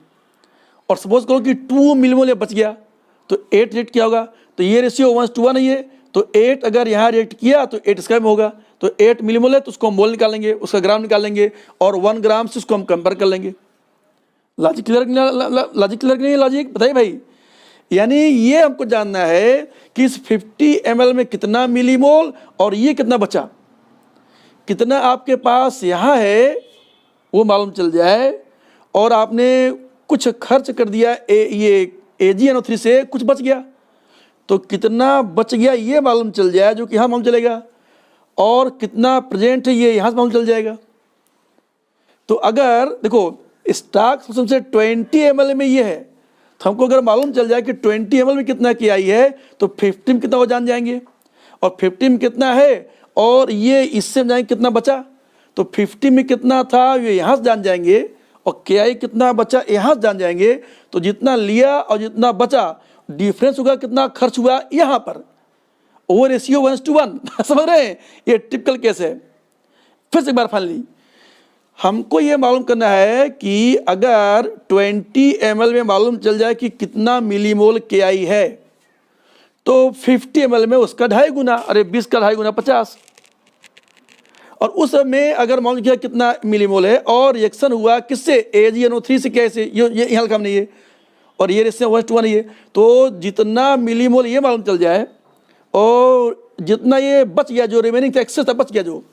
और सपोज करो कि 2 मिलीमोल ये बच गया, तो 8 रिएक्ट किया होगा, तो ये रेशियो 1:1 है ये, तो 8 अगर यहाँ रिएक्ट किया तो 8 इसका में होगा, तो 8 मिलीमोल है तो उसको हम मोल निकालेंगे, उसका ग्राम निकालेंगे और 1 ग्राम से उसको हम कंपेयर कर लेंगे। लॉजिक क्लियर लॉजिक क्लियर नहीं है? लॉजिक बताइए भाई। यानी ये हमको जानना है कि इस 50 ml में कितना मिलीमोल और ये कितना बचा, कितना आपके पास यहाँ है वो मालूम चल जाए, और आपने कुछ खर्च कर दिया ये AgNO3 से कुछ बच गया, तो कितना बच गया ये मालूम चल जाए, जो कि यहाँ मालूम चलेगा, और कितना प्रेजेंट है ये यहाँ से मालूम चल जाएगा। तो अगर देखो स्टॉक सबसे 20 ml में ये है, तो हमको अगर मालूम चल जाए कि 20 ml में कितना KI है, तो 50 में कितना वो जान जाएंगे, और 50 में कितना है और ये इससे जाएंगे कितना बचा, तो 50 में कितना था ये यहाँ से जान जाएंगे, और KI कितना बचा यहाँ से जान जाएंगे। तो जितना लिया और जितना बचा डिफरेंस होगा, कितना खर्च हुआ यहाँ पर, वो रेशियो 1:1। समझ रहे हैं? ये टिपिकल केस है। फिर से एक बार फाइनली हमको ये मालूम करना है कि अगर 20 ml में मालूम चल जाए कि कितना मिलीमोल KI है, तो 50 ml में उसका 2.5 गुना, अरे 20 का 2.5 गुना 50, और उस में अगर मालूम किया कितना मिलीमोल है, और रिएक्शन हुआ किससे, AgNO3 से, कैसे ये यहाँ काम नहीं है, और ये रेशियो 1:1 है, तो जितना मिलीमोल ये मालूम चल जाए और जितना ये बच गया, जो रिमेनिंग था एक्सेस था बच गया जो,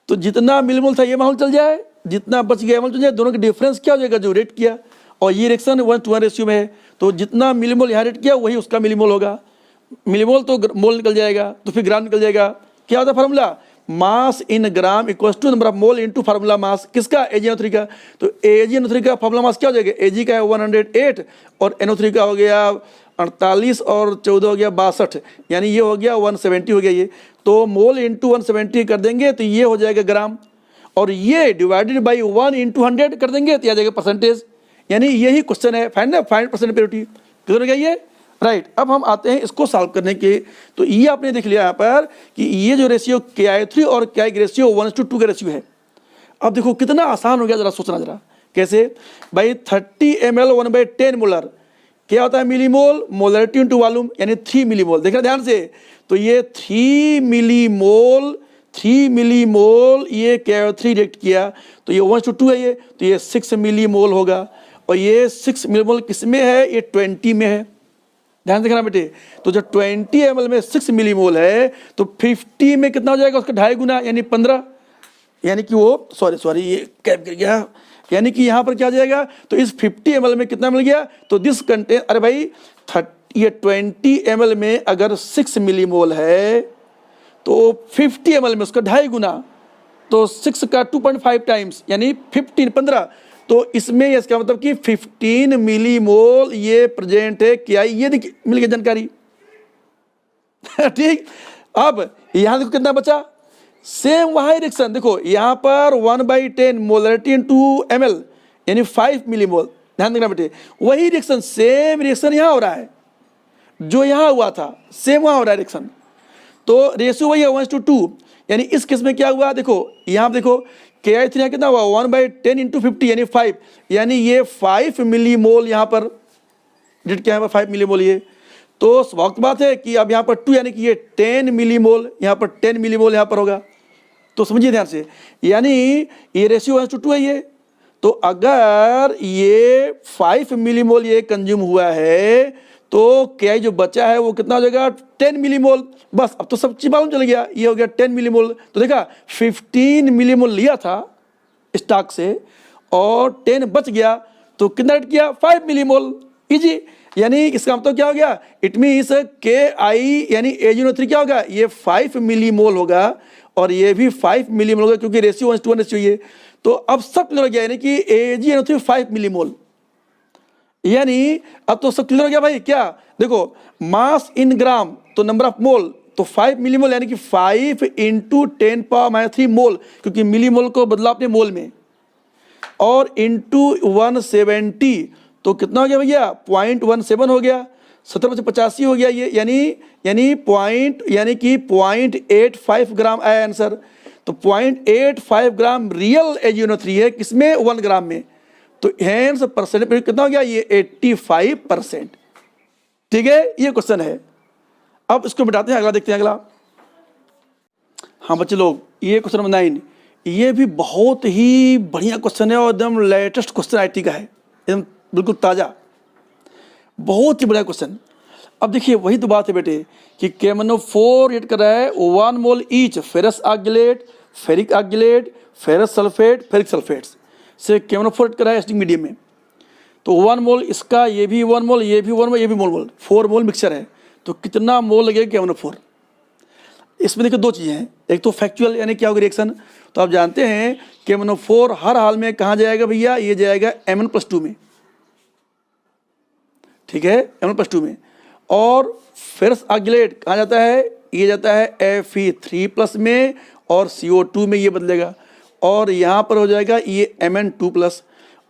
तो जितना मिलीमोल था ये मालूम चल जाए, जितना बच गया मालूम चल जाए, दोनों का डिफरेंस क्या हो जाएगा, जो रेट किया, और ये रिएक्शन 1:1 रेशियो में है, तो जितना मिलीमोल यहाँ रेट किया वही उसका मिलीमोल होगा। मिलीमोल तो मोल निकल जाएगा, तो फिर ग्राम निकल जाएगा। क्या होता है formula, mass in gram equals to number of mole into formula mass, किसका, AgNO3 का। तो AgNO3 का फार्मूला मास क्या हो जाएगा, Ag का है 108 और NO3 का हो गया 48 और 14 हो गया 62, यानी ये हो गया 170 हो गया ये, तो मोल इंटू 170 कर देंगे तो ये हो जाएगा ग्राम, और ये डिवाइडेड बाई 1 इंटू 100 कर देंगे तो आ जाएगा परसेंटेज। यानी यही क्वेश्चन है, फाइंड परसेंट प्योरिटी, क्लियर हो गया ये, राइट। अब हम आते हैं इसको सॉल्व करने के। तो ये आपने देख लिया यहाँ पर कि ये जो रेशियो KI3 और KI की रेशियो 1:2 का रेशियो है। अब देखो कितना आसान हो गया, जरा सोचना जरा कैसे भाई। 30 ml 1/10 मोलर क्या होता है मिलीमोल, मोलरिटी इनटू वॉल्यूम, यानी 3 मिलीमोल। देखना ध्यान से, तो ये 3 मिलीमोल ये KI3 रिएक्ट किया, तो ये 1:2 है ये, तो ये 6 मिलीमोल होगा, और ये 6 मिलीमोल किस में है, ये 20 में है। ध्यान देखना बेटे, तो जब 20 ml में 6 मिलीमोल है, तो 50 में कितना हो जाएगा, उसका 2.5 गुना यानी 15, यानी कि वो सॉरी ये कैप गिर गया, यानी कि यहाँ पर क्या हो जाएगा, तो इस 50 ml में कितना मिल गया, तो दिस कंटेन, अरे भाई ये 20 ml में अगर 6 मिलीमोल है, तो 50 ml में उसका 2.5 गुना, तो 6 का 2.5 टाइम्स यानी 15, तो इसमें इसका मतलब कि 15 मिलीमोल ये प्रेजेंट है क्या, ये देखिए मिल गया जानकारी। ठीक, अब यहाँ देखो कितना बचा, सेम वही रिएक्शन, देखो यहाँ पर 1/10 मोलरिटी इनटू ml यानी 5 मिलीमोल। ध्यान देना बेटे, वही रिएक्शन, सेम रिएक्शन यहाँ हो रहा है, जो यहाँ हुआ था सेम वहाँ हो रहा है रिएक्शन, तो रेशियो वही है 1:2। यानी इस केस में क्या हुआ, देखो यहाँ देखो KI3 कितना हुआ 1/10 इंटू 50 यानी 5, यानी ये 5 मिलीमोल यहाँ पर डेट क्या है 5 मिलीमोल ये, तो वक्त बात है कि अब यहाँ पर 2 यानी कि ये 10 मिलीमोल, यहाँ पर 10 मिलीमोल यहाँ पर होगा। तो समझिए ध्यान से, यानी ये रेशियो 1:2 है ये, तो अगर ये 5 मिलीमोल ये कंज्यूम हुआ है, तो KI जो बचा है वो कितना हो जाएगा 10 मिलीमोल। बस अब तो सब चीज मालूम चल गया, ये हो गया 10 मिलीमोल। तो देखा 15 मिलीमोल लिया था स्टॉक से और 10 बच गया, तो कितना ऐड किया 5 मिलीमोल, इजी। यानी इसका मतलब क्या हो गया, इट मीन्स KI यानी AgNO3 क्या होगा, ये 5 मिलीमोल होगा और ये भी 5 मिलीमोल होगा, क्योंकि रेशियो 1:1 रेशियो ये। तो अब सब क्लियर हो गया, यानी कि AgNO3 5 मिलीमोल, यानी अब तो सब क्लियर हो गया भाई। क्या देखो मास इन ग्राम तो नंबर ऑफ मोल, तो 5 मिलीमोल यानी कि 5 इंटू 10⁻³ मोल, क्योंकि मिलीमोल को बदला अपने मोल में, और इंटू 170, तो कितना हो गया भैया 0.17 हो गया, 70/85 हो गया ये, यानी पॉइंट यानी कि 0.85 ग्राम आया आंसर। तो 0.85 ग्राम रियल AgNO3 है, किसमें 1 ग्राम में, तो हेंस परसेंटेज कितना हो गया, ये 85%। ठीक है, ये क्वेश्चन है। अब इसको मिटाते हैं, अगला देखते हैं। अगला, हाँ बच्चे लोग, ये क्वेश्चन नंबर 9, ये भी बहुत ही बढ़िया क्वेश्चन है और एकदम लेटेस्ट क्वेश्चन आईटी का है, एकदम बिल्कुल ताज़ा, बहुत ही बढ़िया क्वेश्चन। अब देखिए वही तो बात है बेटे कि KMnO4 रिएक्ट कर रहा है 1 mole each ferrous oxalate, ferric oxalate, ferrous sulphate, ferric sulphates से KMnO4 रिएक्ट कर रहा है एसिडिक मीडियम में। तो 1 मोल इसका, ये भी 1 मोल, ये भी 1 मोल, ये भी मोल, 4 मोल मिक्सचर है। तो कितना मोल लगेगा KMnO4? इसमें देखिए दो चीज़ें हैं, एक तो फैक्चुअल यानी क्या होगा रिएक्शन। तो आप जानते हैं KMnO4 हर हाल में कहाँ जाएगा भैया, ये जाएगा Mn+2 में। ठीक है, Mn+2 में। और फेरस ऑक्जेलेट कहाँ जाता है, ये जाता है Fe3+ में और CO2 में ये बदलेगा, और यहाँ पर हो जाएगा ये Mn2+।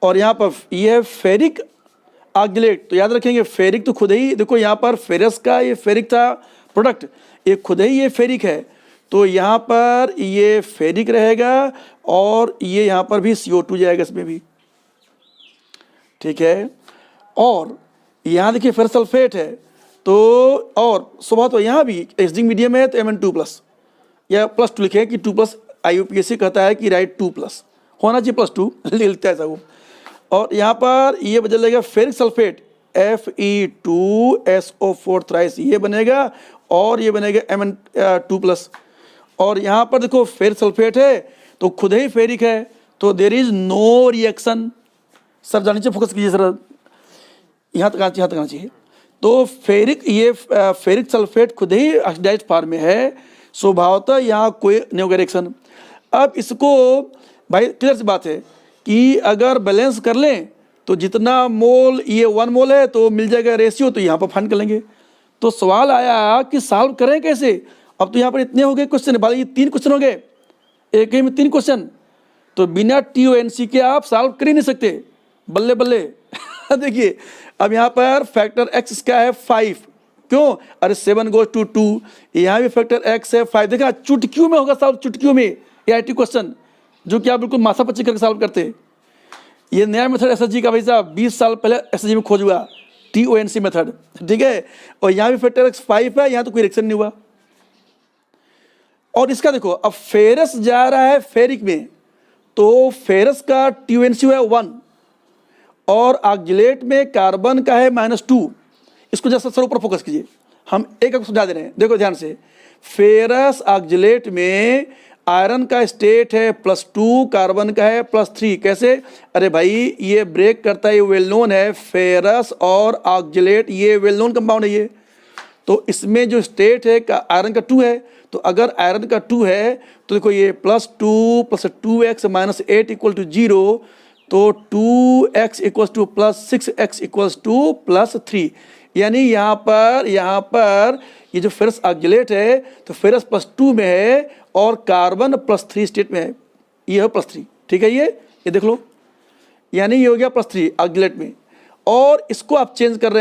और यहाँ पर ये है फेरिक ऑक्जेलेट। तो याद रखेंगे फेरिक तो खुद ही, देखो यहाँ पर फेरस का ये फेरिक था प्रोडक्ट, ये खुद ही ये फेरिक है, तो यहाँ पर ये फेरिक रहेगा और ये यहाँ पर भी CO2 जाएगा इसमें भी। ठीक है, और यहाँ देखिए फेरस सल्फेट है, तो और सुबह तो यहाँ भी एसिडिक मीडियम है तो Mn2+ या +2 लिखे कि 2+, IUPAC कहता है कि राइट 2+ होना चाहिए, +2 लिखता है ऐसा वो। और यहाँ पर ये बदलेगा फेरिक सल्फेट Fe2SO4 थ्राइस, ये बनेगा और ये बनेगा Mn2+। और यहाँ पर देखो फेरिक सल्फेट है तो खुद ही फेरिक है, तो there is no reaction. Sir जान नीचे फोकस कीजिए सर, यहाँ तक आना चाहिए। तो फेरिक, ये फेरिक सल्फेट खुद ही ऑक्सीडाइज्ड फॉर्म में है, स्वभावतः यहाँ कोई नहीं होगा रिएक्शन। अब इसको भाई क्लियर सी बात है कि अगर बैलेंस कर लें तो जितना मोल, ये 1 मोल है तो मिल जाएगा रेशियो, तो यहाँ पर फाइंड कर लेंगे। तो सवाल आया कि सॉल्व करें कैसे। अब तो यहाँ पर इतने हो गए क्वेश्चन, भाई ये 3 क्वेश्चन हो गए, एक ही में 3 क्वेश्चन, तो बिना TONC के आप सॉल्व कर ही नहीं सकते, बल्ले बल्ले। देखिए अब यहाँ पर फैक्टर x इसका है 5, क्यों, अरे 7 goes to 2, यहाँ भी फैक्टर x है 5। देखा चुटकियों में होगा सॉल्व, चुटकियों में ये IT क्वेश्चन जो कि आप बिल्कुल माथा पच्ची करके सॉल्व करते। ये नया मेथड SSG का भाई साहब 20 साल पहले SSG में खोज हुआ, TONC मेथड। ठीक है, और यहाँ भी फैक्टर x 5 है, यहाँ तो कोई रिएक्शन नहीं हुआ। और इसका देखो अब फेरस जा रहा है फेरिक में, तो फेरस का TONC है 1 और ऑक्जेलेट में कार्बन का है -2। इसको जैसा सर ऊपर फोकस कीजिए, हम एक एक समझा दे रहे हैं, देखो ध्यान से। फेरस ऑक्जेलेट में आयरन का स्टेट है +2, कार्बन का है +3। कैसे, अरे भाई ये ब्रेक करता है, ये वेल नोन है, फेरस और ऑक्जेलेट ये वेल नोन कंपाउंड है ये। तो इसमें जो स्टेट है आयरन का 2 है, तो अगर आयरन का 2 है तो देखो ये +2 + 2x - 8 = 0, तो 2x = +6x = +3। यानी यहाँ पर ये जो फेरस ऑक्जेलेट है तो फेरस +2 में है और कार्बन +3 स्टेट में है, ये है +3। ठीक है, ये देख लो, यानी ये हो गया +3 ऑक्जेलेट में। और इसको आप चेंज कर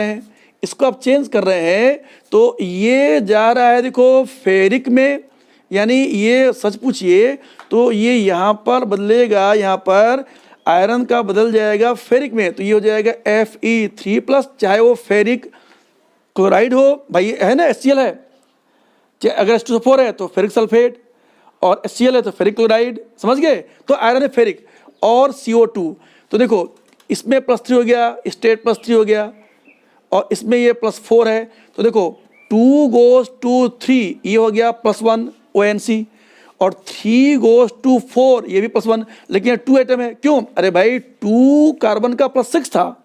रहे हैं, तो ये जा रहा है देखो फेरिक में, यानी ये सच पूछिए तो ये यहाँ पर बदलेगा, यहाँ पर आयरन का बदल जाएगा फेरिक में, तो ये हो जाएगा Fe3+, चाहे वो फेरिक क्लोराइड हो, भाई है ना HCl है, चाहे अगर H2SO4 है तो फेरिक सल्फेट, और HCl है तो फेरिक क्लोराइड, समझ गए। तो आयरन है फेरिक और CO2, तो देखो इसमें +3 हो गया, स्टेट +3 हो गया, और इसमें ये +4 है, तो देखो 2 goes to 3 ये हो गया +1 ONC, और 3 goes to 4 ये भी +1, लेकिन 2 एटम है, क्यों, अरे भाई 2 कार्बन का +6 था,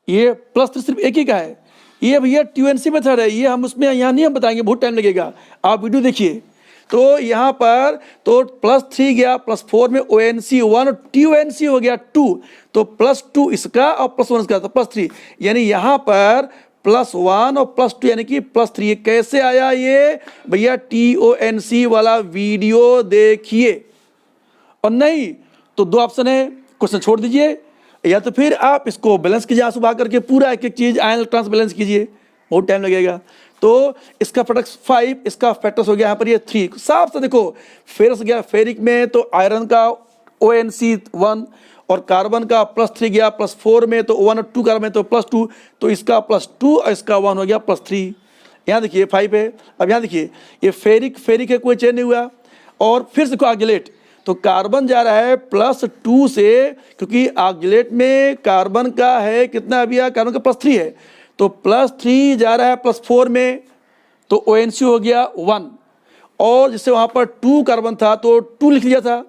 ये +3 सिर्फ एक ही का है। ये भैया TONC मेथड है, ये हम उसमें यहाँ नहीं हम बताएंगे, बहुत टाइम लगेगा, आप वीडियो देखिए। तो यहाँ पर तो +3 गया, +4 में ONC1 और TONC हो गया 2, तो +2 इसका और +1 इसका, तो +3, यानी यहाँ पर +1 और +2 यानी कि +3। ये कैसे आया, ये भैया TONC वाला वीडियो देखिए, और नहीं तो 2 ऑप्शन है, क्वेश्चन छोड़ दीजिए, या तो फिर आप इसको बैलेंस कीजिए, आंसू भाग करके पूरा एक एक चीज़ आयन इलेक्ट्रॉन्स बैलेंस कीजिए, बहुत टाइम लगेगा। तो इसका फैक्टर 5, इसका फैक्टर्स हो गया यहाँ पर ये 3। साफ से देखो फेरस गया फेरिक में तो आयरन का ONC1 और कार्बन का +3 गया +4 में, तो 1 और 2 कार्बन में तो +2, तो इसका +2 और इसका 1 हो गया +3। यहाँ देखिए 5 है। अब यहाँ देखिए ये फेरिक है, कोई चेंज नहीं हुआ। और फिर से ऑक्जिलेट, तो कार्बन जा रहा है +2 से, क्योंकि ऑक्जिलेट में कार्बन का है कितना अभी, कार्बन का +3 है, तो +3 जा रहा है +4 में, तो ONC हो गया 1। और जिससे वहाँ पर 2 कार्बन था तो 2 लिख लिया था।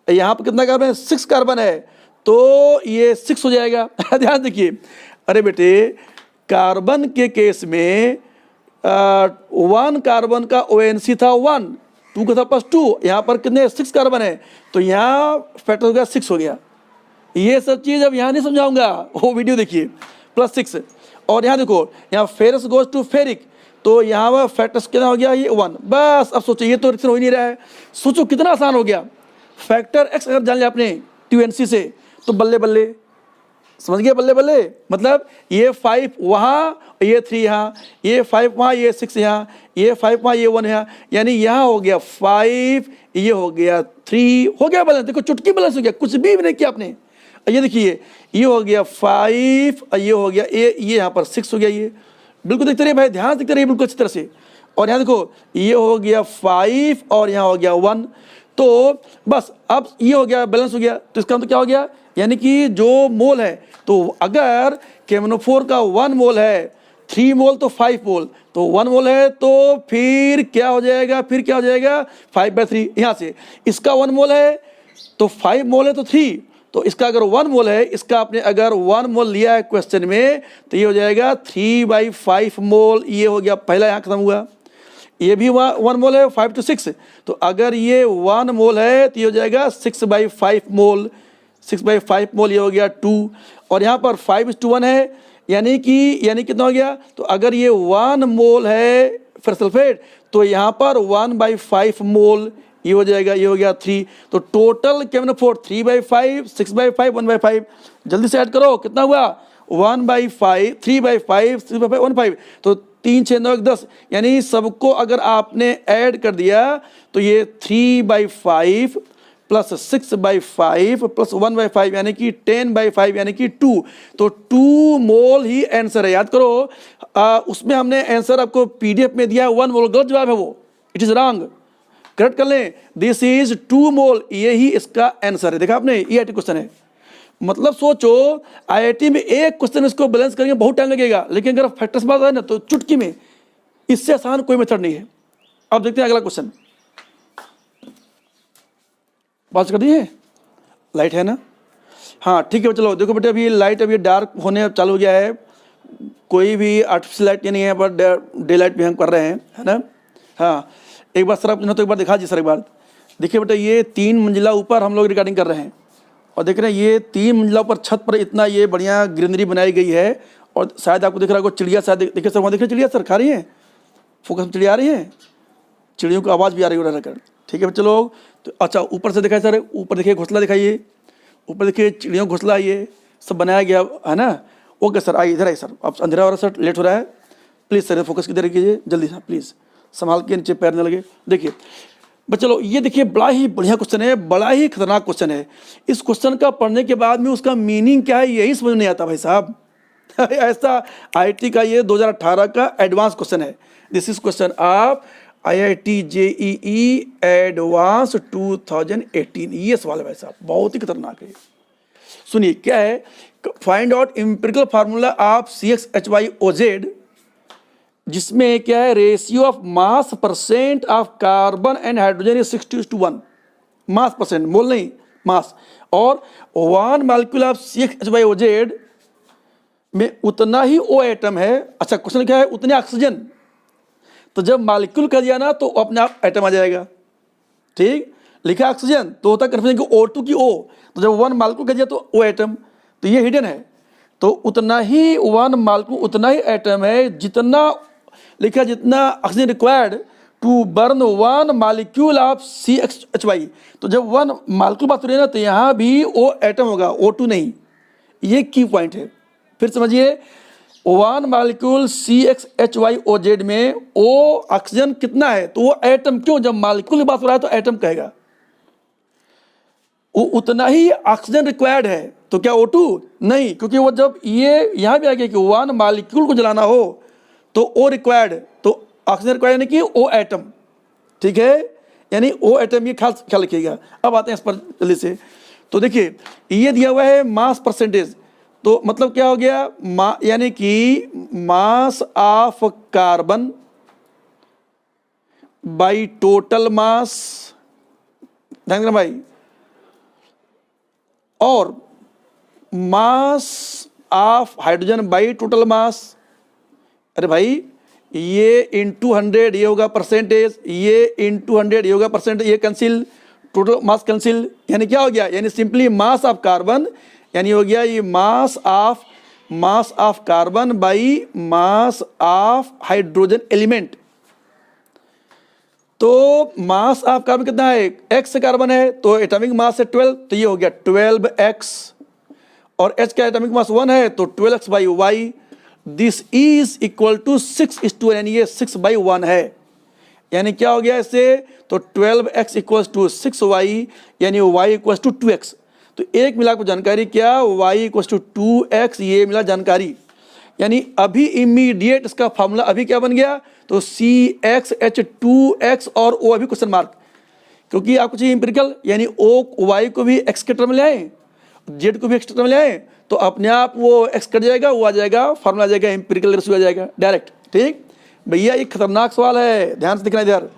यहाँ पर कितना कार्बन है, 6 कार्बन है, तो ये 6 हो जाएगा। ध्यान देखिए, अरे बेटे कार्बन के केस में 1 कार्बन का ONC था 1, 2 का था +2, यहाँ पर कितने 6 कार्बन है, तो यहाँ फैक्टर हो गया 6 हो गया। ये सब चीज़ अब यहाँ नहीं समझाऊंगा, वो वीडियो देखिए। +6 और यहाँ देखो, यहाँ फेरस गोज टू फेरिक, तो यहाँ पर फैक्टर्स कितना हो गया, ये 1। बस अब सोचो, ये तो रिएक्शन हो ही नहीं रहा है। सोचो कितना आसान हो गया। फैक्टर x अगर जान लिया आपने TNC से, तो बल्ले बल्ले, समझ गए, बल्ले बल्ले मतलब ये 5 वहाँ, ये 3 यहाँ, ये 5 वहाँ, ये 6 यहाँ, ये 5 वहाँ, ये 1 यहाँ, यानी यहाँ हो गया 5, ये हो गया 3, हो गया बैलेंस। देखो चुटकी बैलेंस हो गया, कुछ भी नहीं किया आपने। ये देखिए ये हो गया 5 और ये हो गया ये यहाँ पर 6 हो गया। ये बिल्कुल देखते रहिए भाई, ध्यान से देखते रहिए बिल्कुल अच्छी तरह से। और यहाँ देखो ये हो गया 5 और यहाँ हो गया 1, तो बस अब ये हो गया बैलेंस हो गया। तो इसका मतलब क्या हो गया, यानी कि जो मोल है, तो अगर KMnO4 का 1 मोल है, 3 मोल तो 5 मोल, तो 1 मोल है तो फिर क्या हो जाएगा, 5/3। यहाँ से इसका 1 मोल है तो 5 मोल है तो 3, तो इसका अगर 1 मोल है, इसका आपने अगर 1 मोल लिया है क्वेश्चन में, तो ये हो जाएगा 3/5 मोल। ये हो गया पहला, यहाँ खत्म हुआ। ये भी 1 मोल है, 5 to 6, तो अगर ये 1 मोल है तो ये हो जाएगा 6/5 मोल। 6/5 मोल ये हो गया 2, और यहाँ पर 5:1 है, यानी कितना हो गया, तो अगर ये 1 मोल है फिर सल्फेट, तो यहाँ पर 1/5 मोल ये हो जाएगा, ये हो गया 3। तो टोटल KMnO4 3/5, 6/5, 1/5। जल्दी से ऐड करो, कितना हुआ, 1/5, 3/5, 6/5, 1/5, तो 3, 6, 9, 10, यानी सबको अगर आपने ऐड कर दिया तो ये 3/5 + 6/5 + 1/5 यानी कि 10/5 यानी कि 2, तो 2 मोल ही आंसर है। याद करो उसमें हमने आंसर आपको PDF में दिया है 1 मोल, गलत जवाब है वो, इट इज रॉन्ग। करेक्ट कर लें, दिस इज 2 मोल, ये ही इसका आंसर है। देखा आपने, ये क्वेश्चन है। मतलब सोचो IIT में एक क्वेश्चन इसको बैलेंस करेंगे बहुत टाइम लगेगा, लेकिन अगर फैक्टर्स बात है ना तो चुटकी में, इससे आसान कोई मेथड नहीं है। अब देखते हैं अगला क्वेश्चन। बात कर दी है, लाइट है ना, हाँ ठीक है। चलो देखो बेटे, अभी लाइट अभी डार्क होने चालू हो गया है, कोई भी आर्टिफिशियल लाइट नहीं है, पर डे लाइट भी हम कर रहे हैं, है ना। हाँ एक बार सर आप तो एक बार दिखा जी सर, एक बार देखिए बेटा, ये 3 मंजिला ऊपर हम लोग रिकॉर्डिंग कर रहे हैं, और देख रहे हैं ये 3 मंजिला ऊपर छत पर इतना ये बढ़िया ग्रीनरी बनाई गई है, और शायद आपको दिख रहा होगा चिड़िया, शायद देखिए सर, वहाँ देख रहे चिड़िया सर खा रही है, फोकस में चिड़िया आ रही है, चिड़ियों की आवाज़ भी आ रही है उधर। ठीक है बच्चे लोग, तो अच्छा ऊपर से दिखाइए सर, ऊपर देखिए घोंसला दिखाइए, ऊपर देखिए चिड़ियों घोंसला, ये सब बनाया गया है ना। ओके सर, आइए इधर आइए सर, अब अंधेरा हो रहा है सर, लेट हो रहा है, प्लीज़ सर फोकस किधर कीजिए जल्दी सर, प्लीज़ संभाल के, नीचे पैर न लगे। देखिए बच्चे लोग, ये देखिए बड़ा ही बढ़िया क्वेश्चन है, बड़ा ही खतरनाक क्वेश्चन है। इस क्वेश्चन का पढ़ने के बाद में उसका मीनिंग क्या है यही समझ नहीं आता भाई साहब। ऐसा IIT का ये 2018 का एडवांस क्वेश्चन है। This is question of IIT JEE advance 2018, ये सवाल है भाई साहब, बहुत ही खतरनाक है। सुनिए क्या है, find out empirical formula of CxHyOZ, जिसमें क्या है, ratio of mass percent of carbon and hydrogen is 60:1, mass percent, mole नहीं मास, और 1 मॉलिक्यूल ऑफ CxHyOZ में उतना ही O एटम है। अच्छा क्वेश्चन क्या है, उतने ऑक्सीजन, तो जब मॉलिक्यूल कर दिया ना तो अपने आप एटम आ जाएगा, ठीक, लिखा ऑक्सीजन तो होता कन्फ्यूजन कि O2 की O, तो जब 1 मॉलिक्यूल कर दिया तो O एटम, तो ये हिडन है। तो उतना ही 1 मॉलिक्यूल उतना ही एटम है जितना लिखा, जितना oxygen required to burn 1 molecule of CxHy। तो जब 1 मॉलिक्यूल बात हो रही है ना, तो यहाँ भी O एटम होगा, O2 नहीं। ये की पॉइंट है, फिर समझिए, 1 मॉलिक्यूल CxHyOZ में O ऑक्सीजन कितना है, तो वो एटम, क्यों, जब मॉलिक्यूल की बात हो रहा है तो एटम कहेगा। उतना ही ऑक्सीजन रिक्वायर्ड है। तो क्या O2 नहीं, क्योंकि वो जब ये यहाँ भी आ गया कि 1 मॉलिक्यूल को जलाना हो तो O रिक्वायर्ड, तो ऑक्सीजन रिक्वायर्ड यानी कि O एटम, ठीक है, यानी O एटम, ये ख्याल रखिएगा। अब आते हैं इस पर जल्दी से। तो देखिए ये दिया हुआ है मास परसेंटेज, तो मतलब क्या हो गया, यानी कि mass of carbon by total mass, ध्यान देना भाई, और mass of hydrogen by total mass. अरे भाई ये इंटू 100 ये होगा परसेंटेज, ये इंटू 100 ये होगा परसेंटेज, ये कैंसिल, टोटल मास कैंसिल, यानी क्या हो गया, यानी सिंपली मास ऑफ कार्बन, यानी हो गया ये mass of carbon by mass of hydrogen element. तो मास ऑफ कार्बन कितना है, x कार्बन है तो एटॉमिक मास है 12, तो ये हो गया 12x, और H का एटॉमिक मास 1 है तो 12x by y, this is equal to 6:1, यानी ये 6/1 है। यानी क्या हो गया इससे, तो 12x इक्वल्स टू 6y, यानी y इक्वल्स टू 2x। तो एक मिला को जानकारी क्या, y इक्वल्स टू 2x, ये मिला जानकारी। यानी अभी इमीडिएट इसका फॉर्मूला अभी क्या बन गया, तो CxH2x और O अभी क्वेश्चन मार्क, क्योंकि आपको चाहिए इंपेरिकल, यानी y को भी x के टर्म में ले आए, z को भी x के टर्म में ले आए, तो अपने आप वो x कट जाएगा, वो आ जाएगा, फॉर्मूला आ जाएगा, इंपेरिकल रेशियो आ जाएगा डायरेक्ट। ठीक भैया, ये खतरनाक सवाल है, ध्यान से दिखना इधर।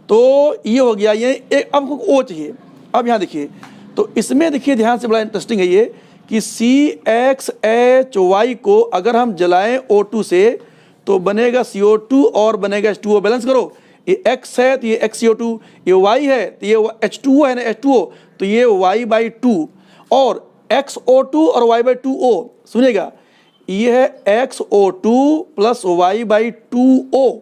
तो ये हो गया, ये एक आपको O चाहिए। अब यहाँ देखिए, तो इसमें देखिए ध्यान से, बड़ा इंटरेस्टिंग है ये कि CxHy को अगर हम जलाएं O2 से तो बनेगा CO2 और बनेगा H2O। बैलेंस करो, ये X है तो ये XCO2, ये Y है तो ये H2O है ना H2O, तो ये Y/2, और XO2 और Y/2O। सुनिएगा, ये है XO2 प्लस Y/2O,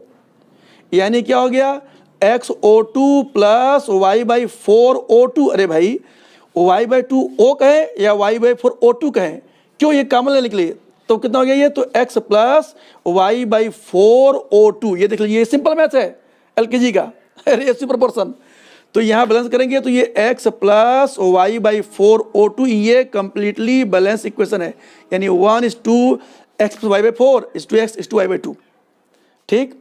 यानी क्या हो गया, XO2 प्लस Y/4O2। अरे भाई Y/2O कहें या Y/4O2 कहें, क्यों, ये कॉमन लेने के लिए, तो कितना हो गया ये, तो X प्लस Y/4O2। ये देख लीजिए, सिंपल मैथ है LKG का, रेशियो प्रोपोर्शन। तो यहाँ बैलेंस करेंगे तो ये X प्लस Y/4O2, ये कंप्लीटली बैलेंस इक्वेशन है, यानी 1:2 X plus Y/4 = X = Y/2। ठीक,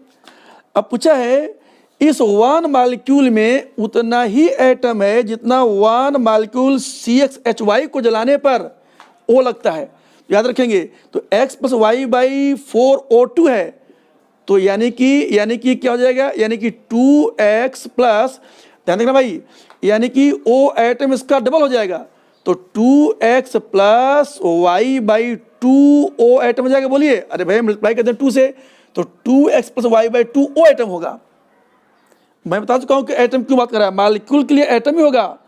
अब पूछा है इस 1 मॉलिक्यूल में उतना ही एटम है जितना 1 मॉलिक्यूल CxHy को जलाने पर O लगता है। याद रखेंगे, तो X प्लस Y/4O2 है, तो यानी कि क्या हो जाएगा, यानी कि 2x प्लस, ध्यान देखना भाई, यानी कि O एटम इसका डबल हो जाएगा, तो 2x प्लस Y/2O एटम हो जाएगा। बोलिए, अरे भाई मल्टीप्लाई करते हैं 2 से, तो 2x प्लस Y/2O एटम होगा। मैं बता चुका हूं कि एटम क्यों बात कर रहा है, मॉलिक्यूल के लिए एटम ही होगा,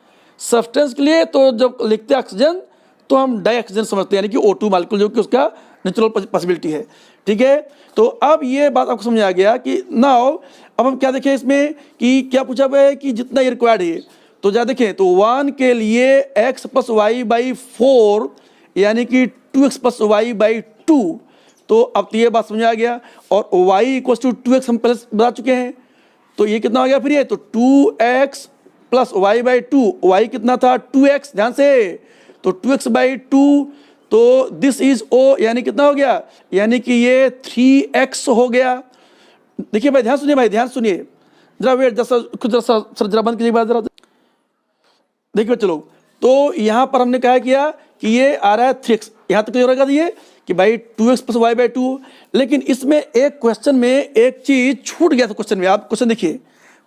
सब्सटेंस के लिए तो जब लिखते हैं ऑक्सीजन तो हम डाई ऑक्सीजन समझते हैं, यानी कि O2 मॉलिक्यूल, जो कि उसका नेचुरल पॉसिबिलिटी है। ठीक है, तो अब ये बात आपको समझ आ गया कि नाउ अब हम क्या देखें इसमें कि क्या पूछा हुआ है कि जितना ये रिक्वायर्ड है, तो जरा देखें, तो 1 के लिए x प्लस Y/4 यानी कि 2x प्लस Y/2, तो अब तो ये बात समझ आ गया, और y इक्वल्स टू 2x हम पहले बता चुके हैं, तो ये कितना हो गया फिर, ये तो 2x प्लस Y/2, y कितना था 2x, ध्यान से, तो 2x/2, तो दिस इज O, यानी कितना हो गया, यानी कि ये 3x हो गया। देखिए भाई, ध्यान सुनिए भाई, ध्यान सुनिए जरा, वेट जरा बंद कीजिए बात जरा, देखिए चलो। तो यहाँ पर हमने क्या किया कि ये आ रहा है 3x, यहाँ तक क्लियर होगा ये कि भाई 2x प्लस Y/2, लेकिन इसमें एक क्वेश्चन में एक चीज छूट गया था क्वेश्चन में। आप क्वेश्चन देखिए,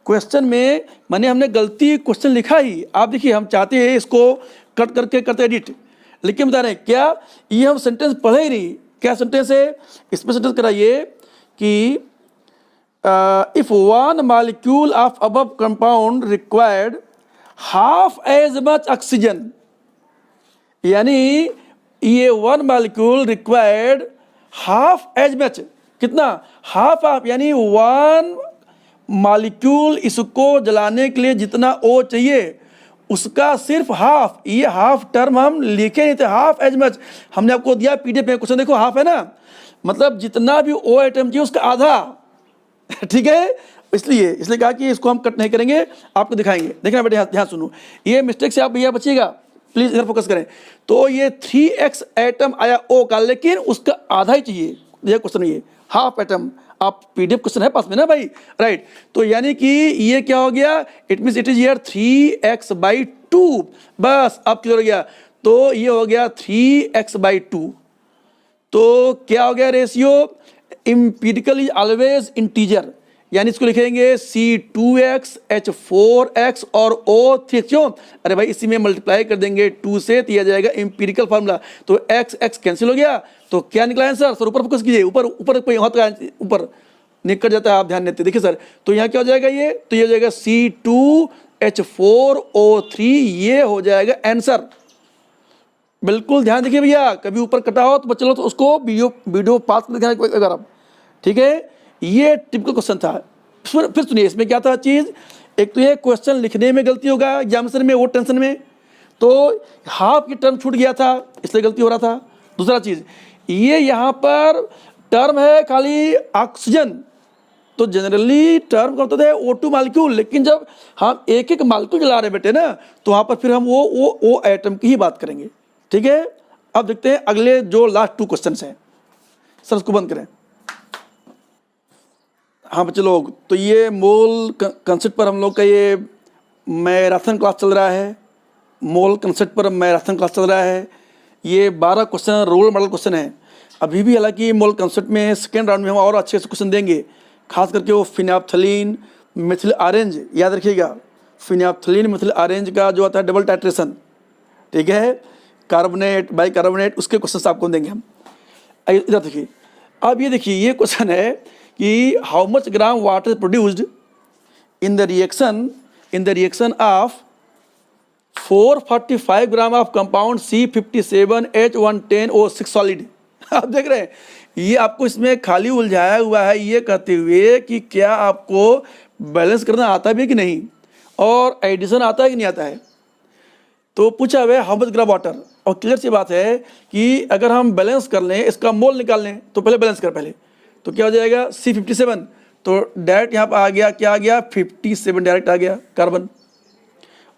क्वेश्चन में मैंने हमने गलती क्वेश्चन लिखा ही, आप देखिए, हम चाहते हैं इसको कट करके करते एडिट, लेकिन बता रहे हैं क्या, ये हम सेंटेंस पढ़े ही नहीं। क्या सेंटेंस है, इसमें सेंटेंस कराइए कि if 1 molecule of above compound required half as much oxygen, यानी ये 1 molecule required half as much, कितना, हाफ, यानी 1 मॉलिक्यूल इसको जलाने के लिए जितना O चाहिए उसका सिर्फ हाफ, ये हाफ टर्म हम लिखे नहीं थे, हाफ एज मच हमने आपको दिया PDF में, क्वेश्चन देखो, हाफ है ना, मतलब जितना भी O एटम चाहिए उसका आधा। ठीक है, इसलिए कहा कि इसको हम कट नहीं करेंगे, आपको दिखाएंगे। देखना बेटे, ध्यान सुनो, ये मिस्टेक से आप भैया बचिएगा। प्लीज इधर फोकस करें। तो ये 3x एटम आया O का, लेकिन उसका आधा ही चाहिए। ये क्वेश्चन, ये हाफ एटम, आप पीडीएफ क्वेश्चन है पास में ना भाई, राइट। तो यानी कि ये क्या हो गया, it mean it is here 3x/2, बस अब क्लियर हो गया। तो ये हो गया 3x/2। तो क्या हो गया ratio, empirical is always integer, यानी इसको लिखेंगे C2x H4x और O3x। क्यों, अरे भाई इसी में मल्टीप्लाई कर देंगे 2 से, तो यह जाएगा एम्पिरिकल फार्मूला। तो x x कैंसिल हो गया, तो क्या निकला आंसर सर, ऊपर फोकस कीजिए, ऊपर ऊपर कोई ऊपर निकल जाता है, आप ध्यान देते देखिए सर। तो यहाँ क्या हो जाएगा, ये तो ये हो जाएगा C2H4O3, ये हो जाएगा आंसर। बिल्कुल ध्यान देखिए भैया, कभी ऊपर कटा हो तो चलो तो उसको वीडियो पास कर दिखाना अगर आप, ठीक है। ये टिपिकल क्वेश्चन था। फिर सुनिए इसमें क्या था चीज़, एक तो ये क्वेश्चन लिखने में गलती होगा एग्जामिनेशन में, वो टेंशन में, तो हाफ की टर्म छूट गया था इसलिए गलती हो रहा था। दूसरा चीज़, ये यहाँ पर टर्म है खाली ऑक्सीजन, तो जनरली टर्म का होता है O2 मालिक्यूल, लेकिन जब हम एक एक मालिक्यूल जला रहे बेटे ना, तो वहाँ पर फिर हम वो एटम की ही बात करेंगे, ठीक है। अब देखते हैं अगले जो लास्ट 2 क्वेश्चन हैं। सर उसको बंद करें। हाँ बच्चे लोग, तो ये मोल कंसेप्ट पर हम लोग का ये मैराथन क्लास चल रहा है। मोल कंसेप्ट पर मैराथन क्लास चल रहा है। ये 12 क्वेश्चन रोल मॉडल क्वेश्चन है अभी भी। हालांकि मोल कंसेप्ट में सेकेंड राउंड में हम और अच्छे से क्वेश्चन देंगे, खास करके वो फिनाप्थलीन मिथिल ऑरेंज, याद रखिएगा फिनाप्थलीन मिथिल ऑरेंज का जो आता है डबल टाइट्रेशन, ठीक है, कार्बोनेट बाई कार्बोनेट, उसके क्वेश्चन आपको देंगे हम। इधर देखिए, अब ये देखिए ये क्वेश्चन है कि how much gram water produced in the reaction of 445 gram of compound C57H110O6 solid. आप देख रहे हैं, ये आपको इसमें खाली उलझाया हुआ है ये कहते हुए कि क्या आपको बैलेंस करना आता भी है कि नहीं, और एडिशन आता है कि नहीं आता है। तो पूछा हुआ है हाउ मच ग्राम वाटर, और क्लियर सी बात है कि अगर हम बैलेंस कर लें, इसका मोल निकाल लें, तो पहले बैलेंस कर पहले, तो क्या हो जाएगा C57, तो डायरेक्ट यहाँ पर आ गया, क्या आ गया 57 डायरेक्ट आ गया कार्बन,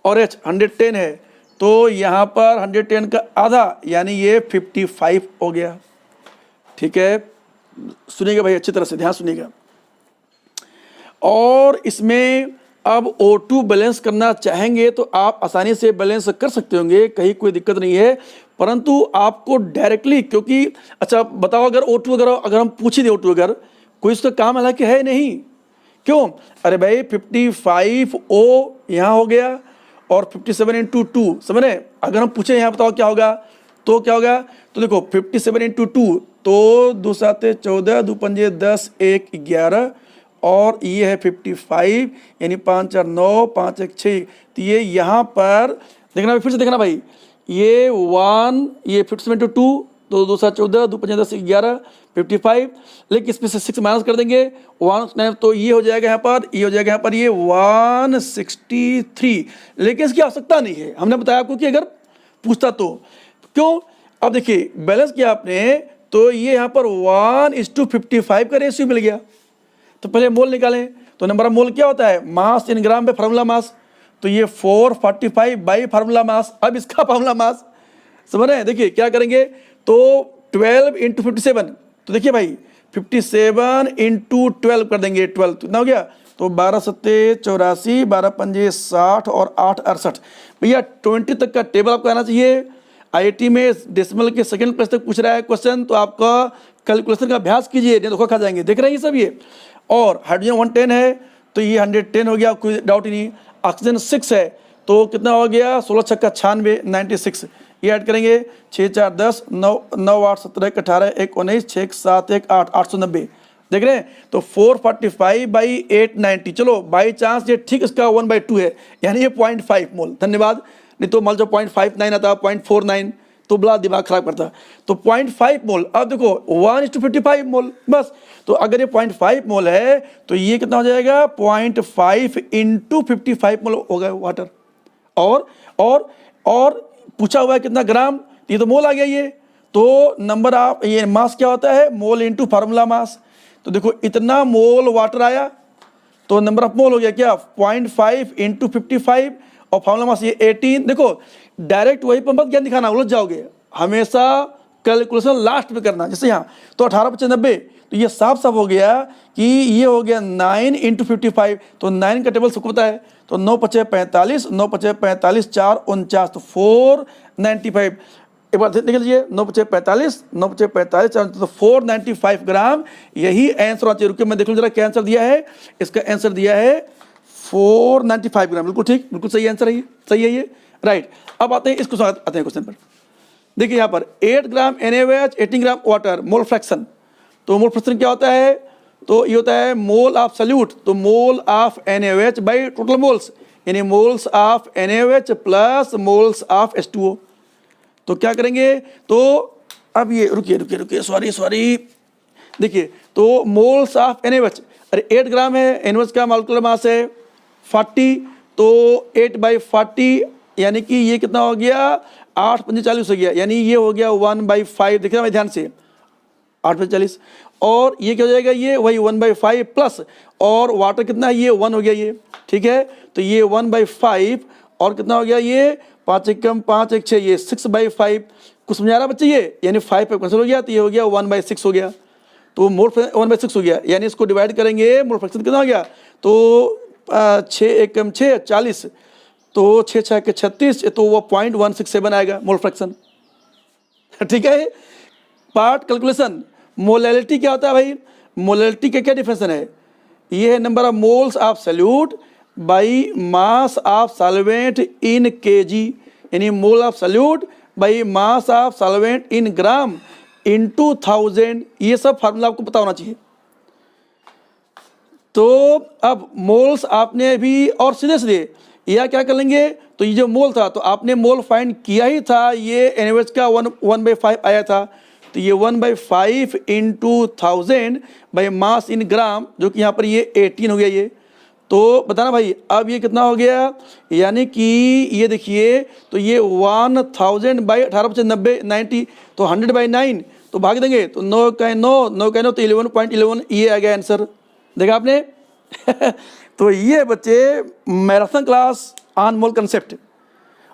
और H 110 है, तो यहाँ पर 110 का आधा यानी ये 55 हो गया, ठीक है। सुनिएगा भाई अच्छी तरह से ध्यान सुनिएगा। और इसमें अब O2 बैलेंस करना चाहेंगे तो आप आसानी से बैलेंस कर सकते होंगे, कहीं कोई दिक्कत नहीं है, परंतु आपको डायरेक्टली, क्योंकि अच्छा बताओ अगर O2 अगर हम पूछ ही दे O2 अगर कोई उसका काम हालांकि है नहीं, क्यों, अरे भाई 55O यहाँ हो गया और 57 × 2 समझ रहे, अगर हम पूछे यहाँ बताओ क्या होगा, तो क्या होगा, तो देखो 57 × 2, तो 2 7 14, 2 5 10, 1 11, और ये है 55 यानी 5 4 9, 5 1 6, तो ये यहाँ पर देखना, फिर से देखना भाई, ये 1, ये 57 × 2, तो 2 7 14, 2 5 10, 11, 55, लेकिन इसमें से 6 माइनस कर देंगे 1, तो ये हो जाएगा यहाँ पर, ये हो जाएगा यहाँ पर, ये 163, लेकिन इसकी आवश्यकता नहीं है, हमने बताया आपको कि अगर पूछता तो क्यों। अब देखिए बैलेंस किया आपने, तो ये यहाँ पर 1:55 का रेशियो मिल गया, तो पहले मोल निकालें, तो नंबर ऑफ मोल क्या होता है, मास इन ग्राम पे फार्मूला मास, तो ये 445 बाई फार्मूला मास। अब इसका फार्मूला मास समझ रहे हैं, देखिए क्या करेंगे, तो 12 × 57, तो देखिए भाई 57 × 12 कर देंगे, 12 कितना हो गया, तो 12 7 84, 12 5 60 और 8 68। भैया 20 तक का टेबल आपको आना चाहिए। आईआईटी में डेसिमल के सेकंड प्लेस तक पूछ रहा है क्वेश्चन, तो आपका कैलकुलेशन का अभ्यास कीजिए, नहीं धोखा खा जाएंगे। देख रहे हैं ये सब ये, और हाइड्रोजन 110 है, तो ये 110 हो गया, कोई डाउट ही नहीं। ऑक्सीजन 6 है, तो कितना हो गया, 16 छक्का 96, 96, ये ऐड करेंगे 6 4 10, 9 9 8 17 18 1 19, 6 7 1 8, 890, देख रहे हैं। तो 445 बाई 890, चलो बाई चांस ये ठीक इसका 1/2 है, यानी ये 0.5 मोल, धन्यवाद। नहीं तो मान लो 0.59 आता, 0.49, तो बड़ा दिमाग खराब करता। तो 0.5 मोल, अब देखो 1:55 मोल बस। तो अगर ये 0.5 मोल है, तो ये कितना हो जाएगा, 0.5 × 55 मोल होगा वाटर। और पूछा हुआ है कितना ग्राम, ये तो मोल आ गया ये, तो नंबर ऑफ ये मास क्या होता है, मोल इंटू फार्मूला मास। तो देखो इतना मोल वाटर आया, तो नंबर ऑफ मोल हो गया क्या, 0.5 × 55, और फार्मूला मास ये 18। देखो डायरेक्ट वही पर मत ज्ञान दिखाना, उलझ जाओगे, हमेशा कैलकुलेशन लास्ट में करना। जैसे यहाँ तो 18 × 90, तो ये साफ साफ हो गया कि ये हो गया 9 × 55, तो 9 का टेबल सबको पता है, तो 9 × 5 = 45, 9 × 5 = 45, 4 × 49, तो 495। एक बार देख लीजिए, 9 × 5 = 45, 9 × 5 = 45, 4 तो 495 ग्राम, यही आंसर होना चाहिए। रुकिए मैं देख लूँ जरा क्या आंसर दिया है। इसका आंसर दिया है 495 ग्राम, बिल्कुल ठीक, बिल्कुल सही आंसर है ये, सही है ये, राइट। अब आते हैं इस क्वेश्चन, आते हैं क्वेश्चन पर। देखिए यहाँ पर 8 ग्राम NaOH, 18 gram water, mole fraction. तो मोल फ्रैक्शन क्या होता है, तो ये होता है मोल ऑफ सल्यूट, तो mole of NaOH by total moles, यानी moles of NaOH plus moles of H2O। तो क्या करेंगे, तो अब ये रुकिए सॉरी, देखिए तो मोल्स ऑफ NaOH, अरे 8 ग्राम है, NaOH का मॉलिक्यूलर मास है 40, तो 8/40 यानी कि ये कितना हो गया, 8 × 5 = 40 हो गया, यानी ये हो गया 1/5। देखिए भाई ध्यान से, 8 × 5 = 40, और ये क्या हो जाएगा, ये वही 1/5 प्लस, और वाटर कितना है, ये 1 हो गया ये, ठीक है। तो ये 1/5 और कितना हो गया, ये 5 × 1 = 5, 1 = 6, ये 6/5। कुछ समझा रहा बच्चे, ये यानी 5 पे कैंसिल हो गया, तो ये हो गया 1/6 हो गया, तो मोल 1/6 हो गया, यानी इसको डिवाइड करेंगे, मोल फ्रैक्शन कितना हो गया, तो 6 × 1 = 6, 40, तो 6 × 6 = 36, तो वो 0.167 आएगा मोल फ्रैक्शन, ठीक है। पार्ट कैलकुलेशन, मोलैलिटी क्या होता है भाई, मोलैलिटी का क्या डिफिनेशन है, ये है number of moles of solute by mass of solvent in kg, यानी मोल of salute by mass of solvent in gram into 1000। ये सब फार्मूला आपको पता होना चाहिए। तो अब मोल्स आपने भी, और सीधे यह क्या कर लेंगे, तो ये जो मोल था, तो आपने मोल फाइंड किया ही था, ये NaOH का 1/5 आया था, तो ये 1/5 × 1000 बाई मास इन ग्राम, जो कि यहाँ पर ये 18 हो गया ये। तो बताना भाई अब ये कितना हो गया, यानी कि ये देखिए, तो ये 1000 बाई 18 × 90 90, तो 100/9, तो भाग देंगे, तो 9 × 9, 9 × 9, तो 11.11, ये आ गया आंसर, देखा आपने। तो ये बच्चे marathon class on mole concept,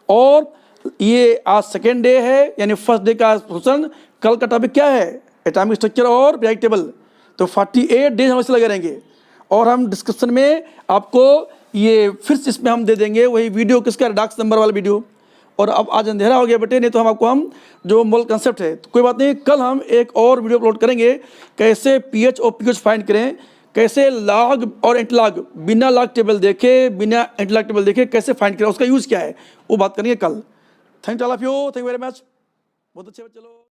और ये आज सेकेंड डे है, यानी फर्स्ट डे का क्वेश्चन। कल का टॉपिक क्या है, एटॉमिक स्ट्रक्चर और पीरियोडिक टेबल। तो 48 डेज हम इसे लगे रहेंगे, और हम डिस्क्रिप्शन में आपको ये फिर से इसमें हम दे देंगे वही वीडियो, किसका, रिडक्स नंबर वाला वीडियो। और अब आज अंधेरा हो गया बेटे, नहीं तो हम जो मोल कंसेप्ट है, तो कोई बात नहीं, कल हम एक और वीडियो अपलोड करेंगे, कैसे pH और pH फाइंड करें, कैसे लॉग और इंटरलॉग बिना लॉग टेबल देखे, बिना इंटरलॉग टेबल देखे कैसे फाइंड करें, उसका यूज़ क्या है, वो बात करेंगे कल। Thank all of you, thank you very much, बहुत अच्छे बच्चे लोग।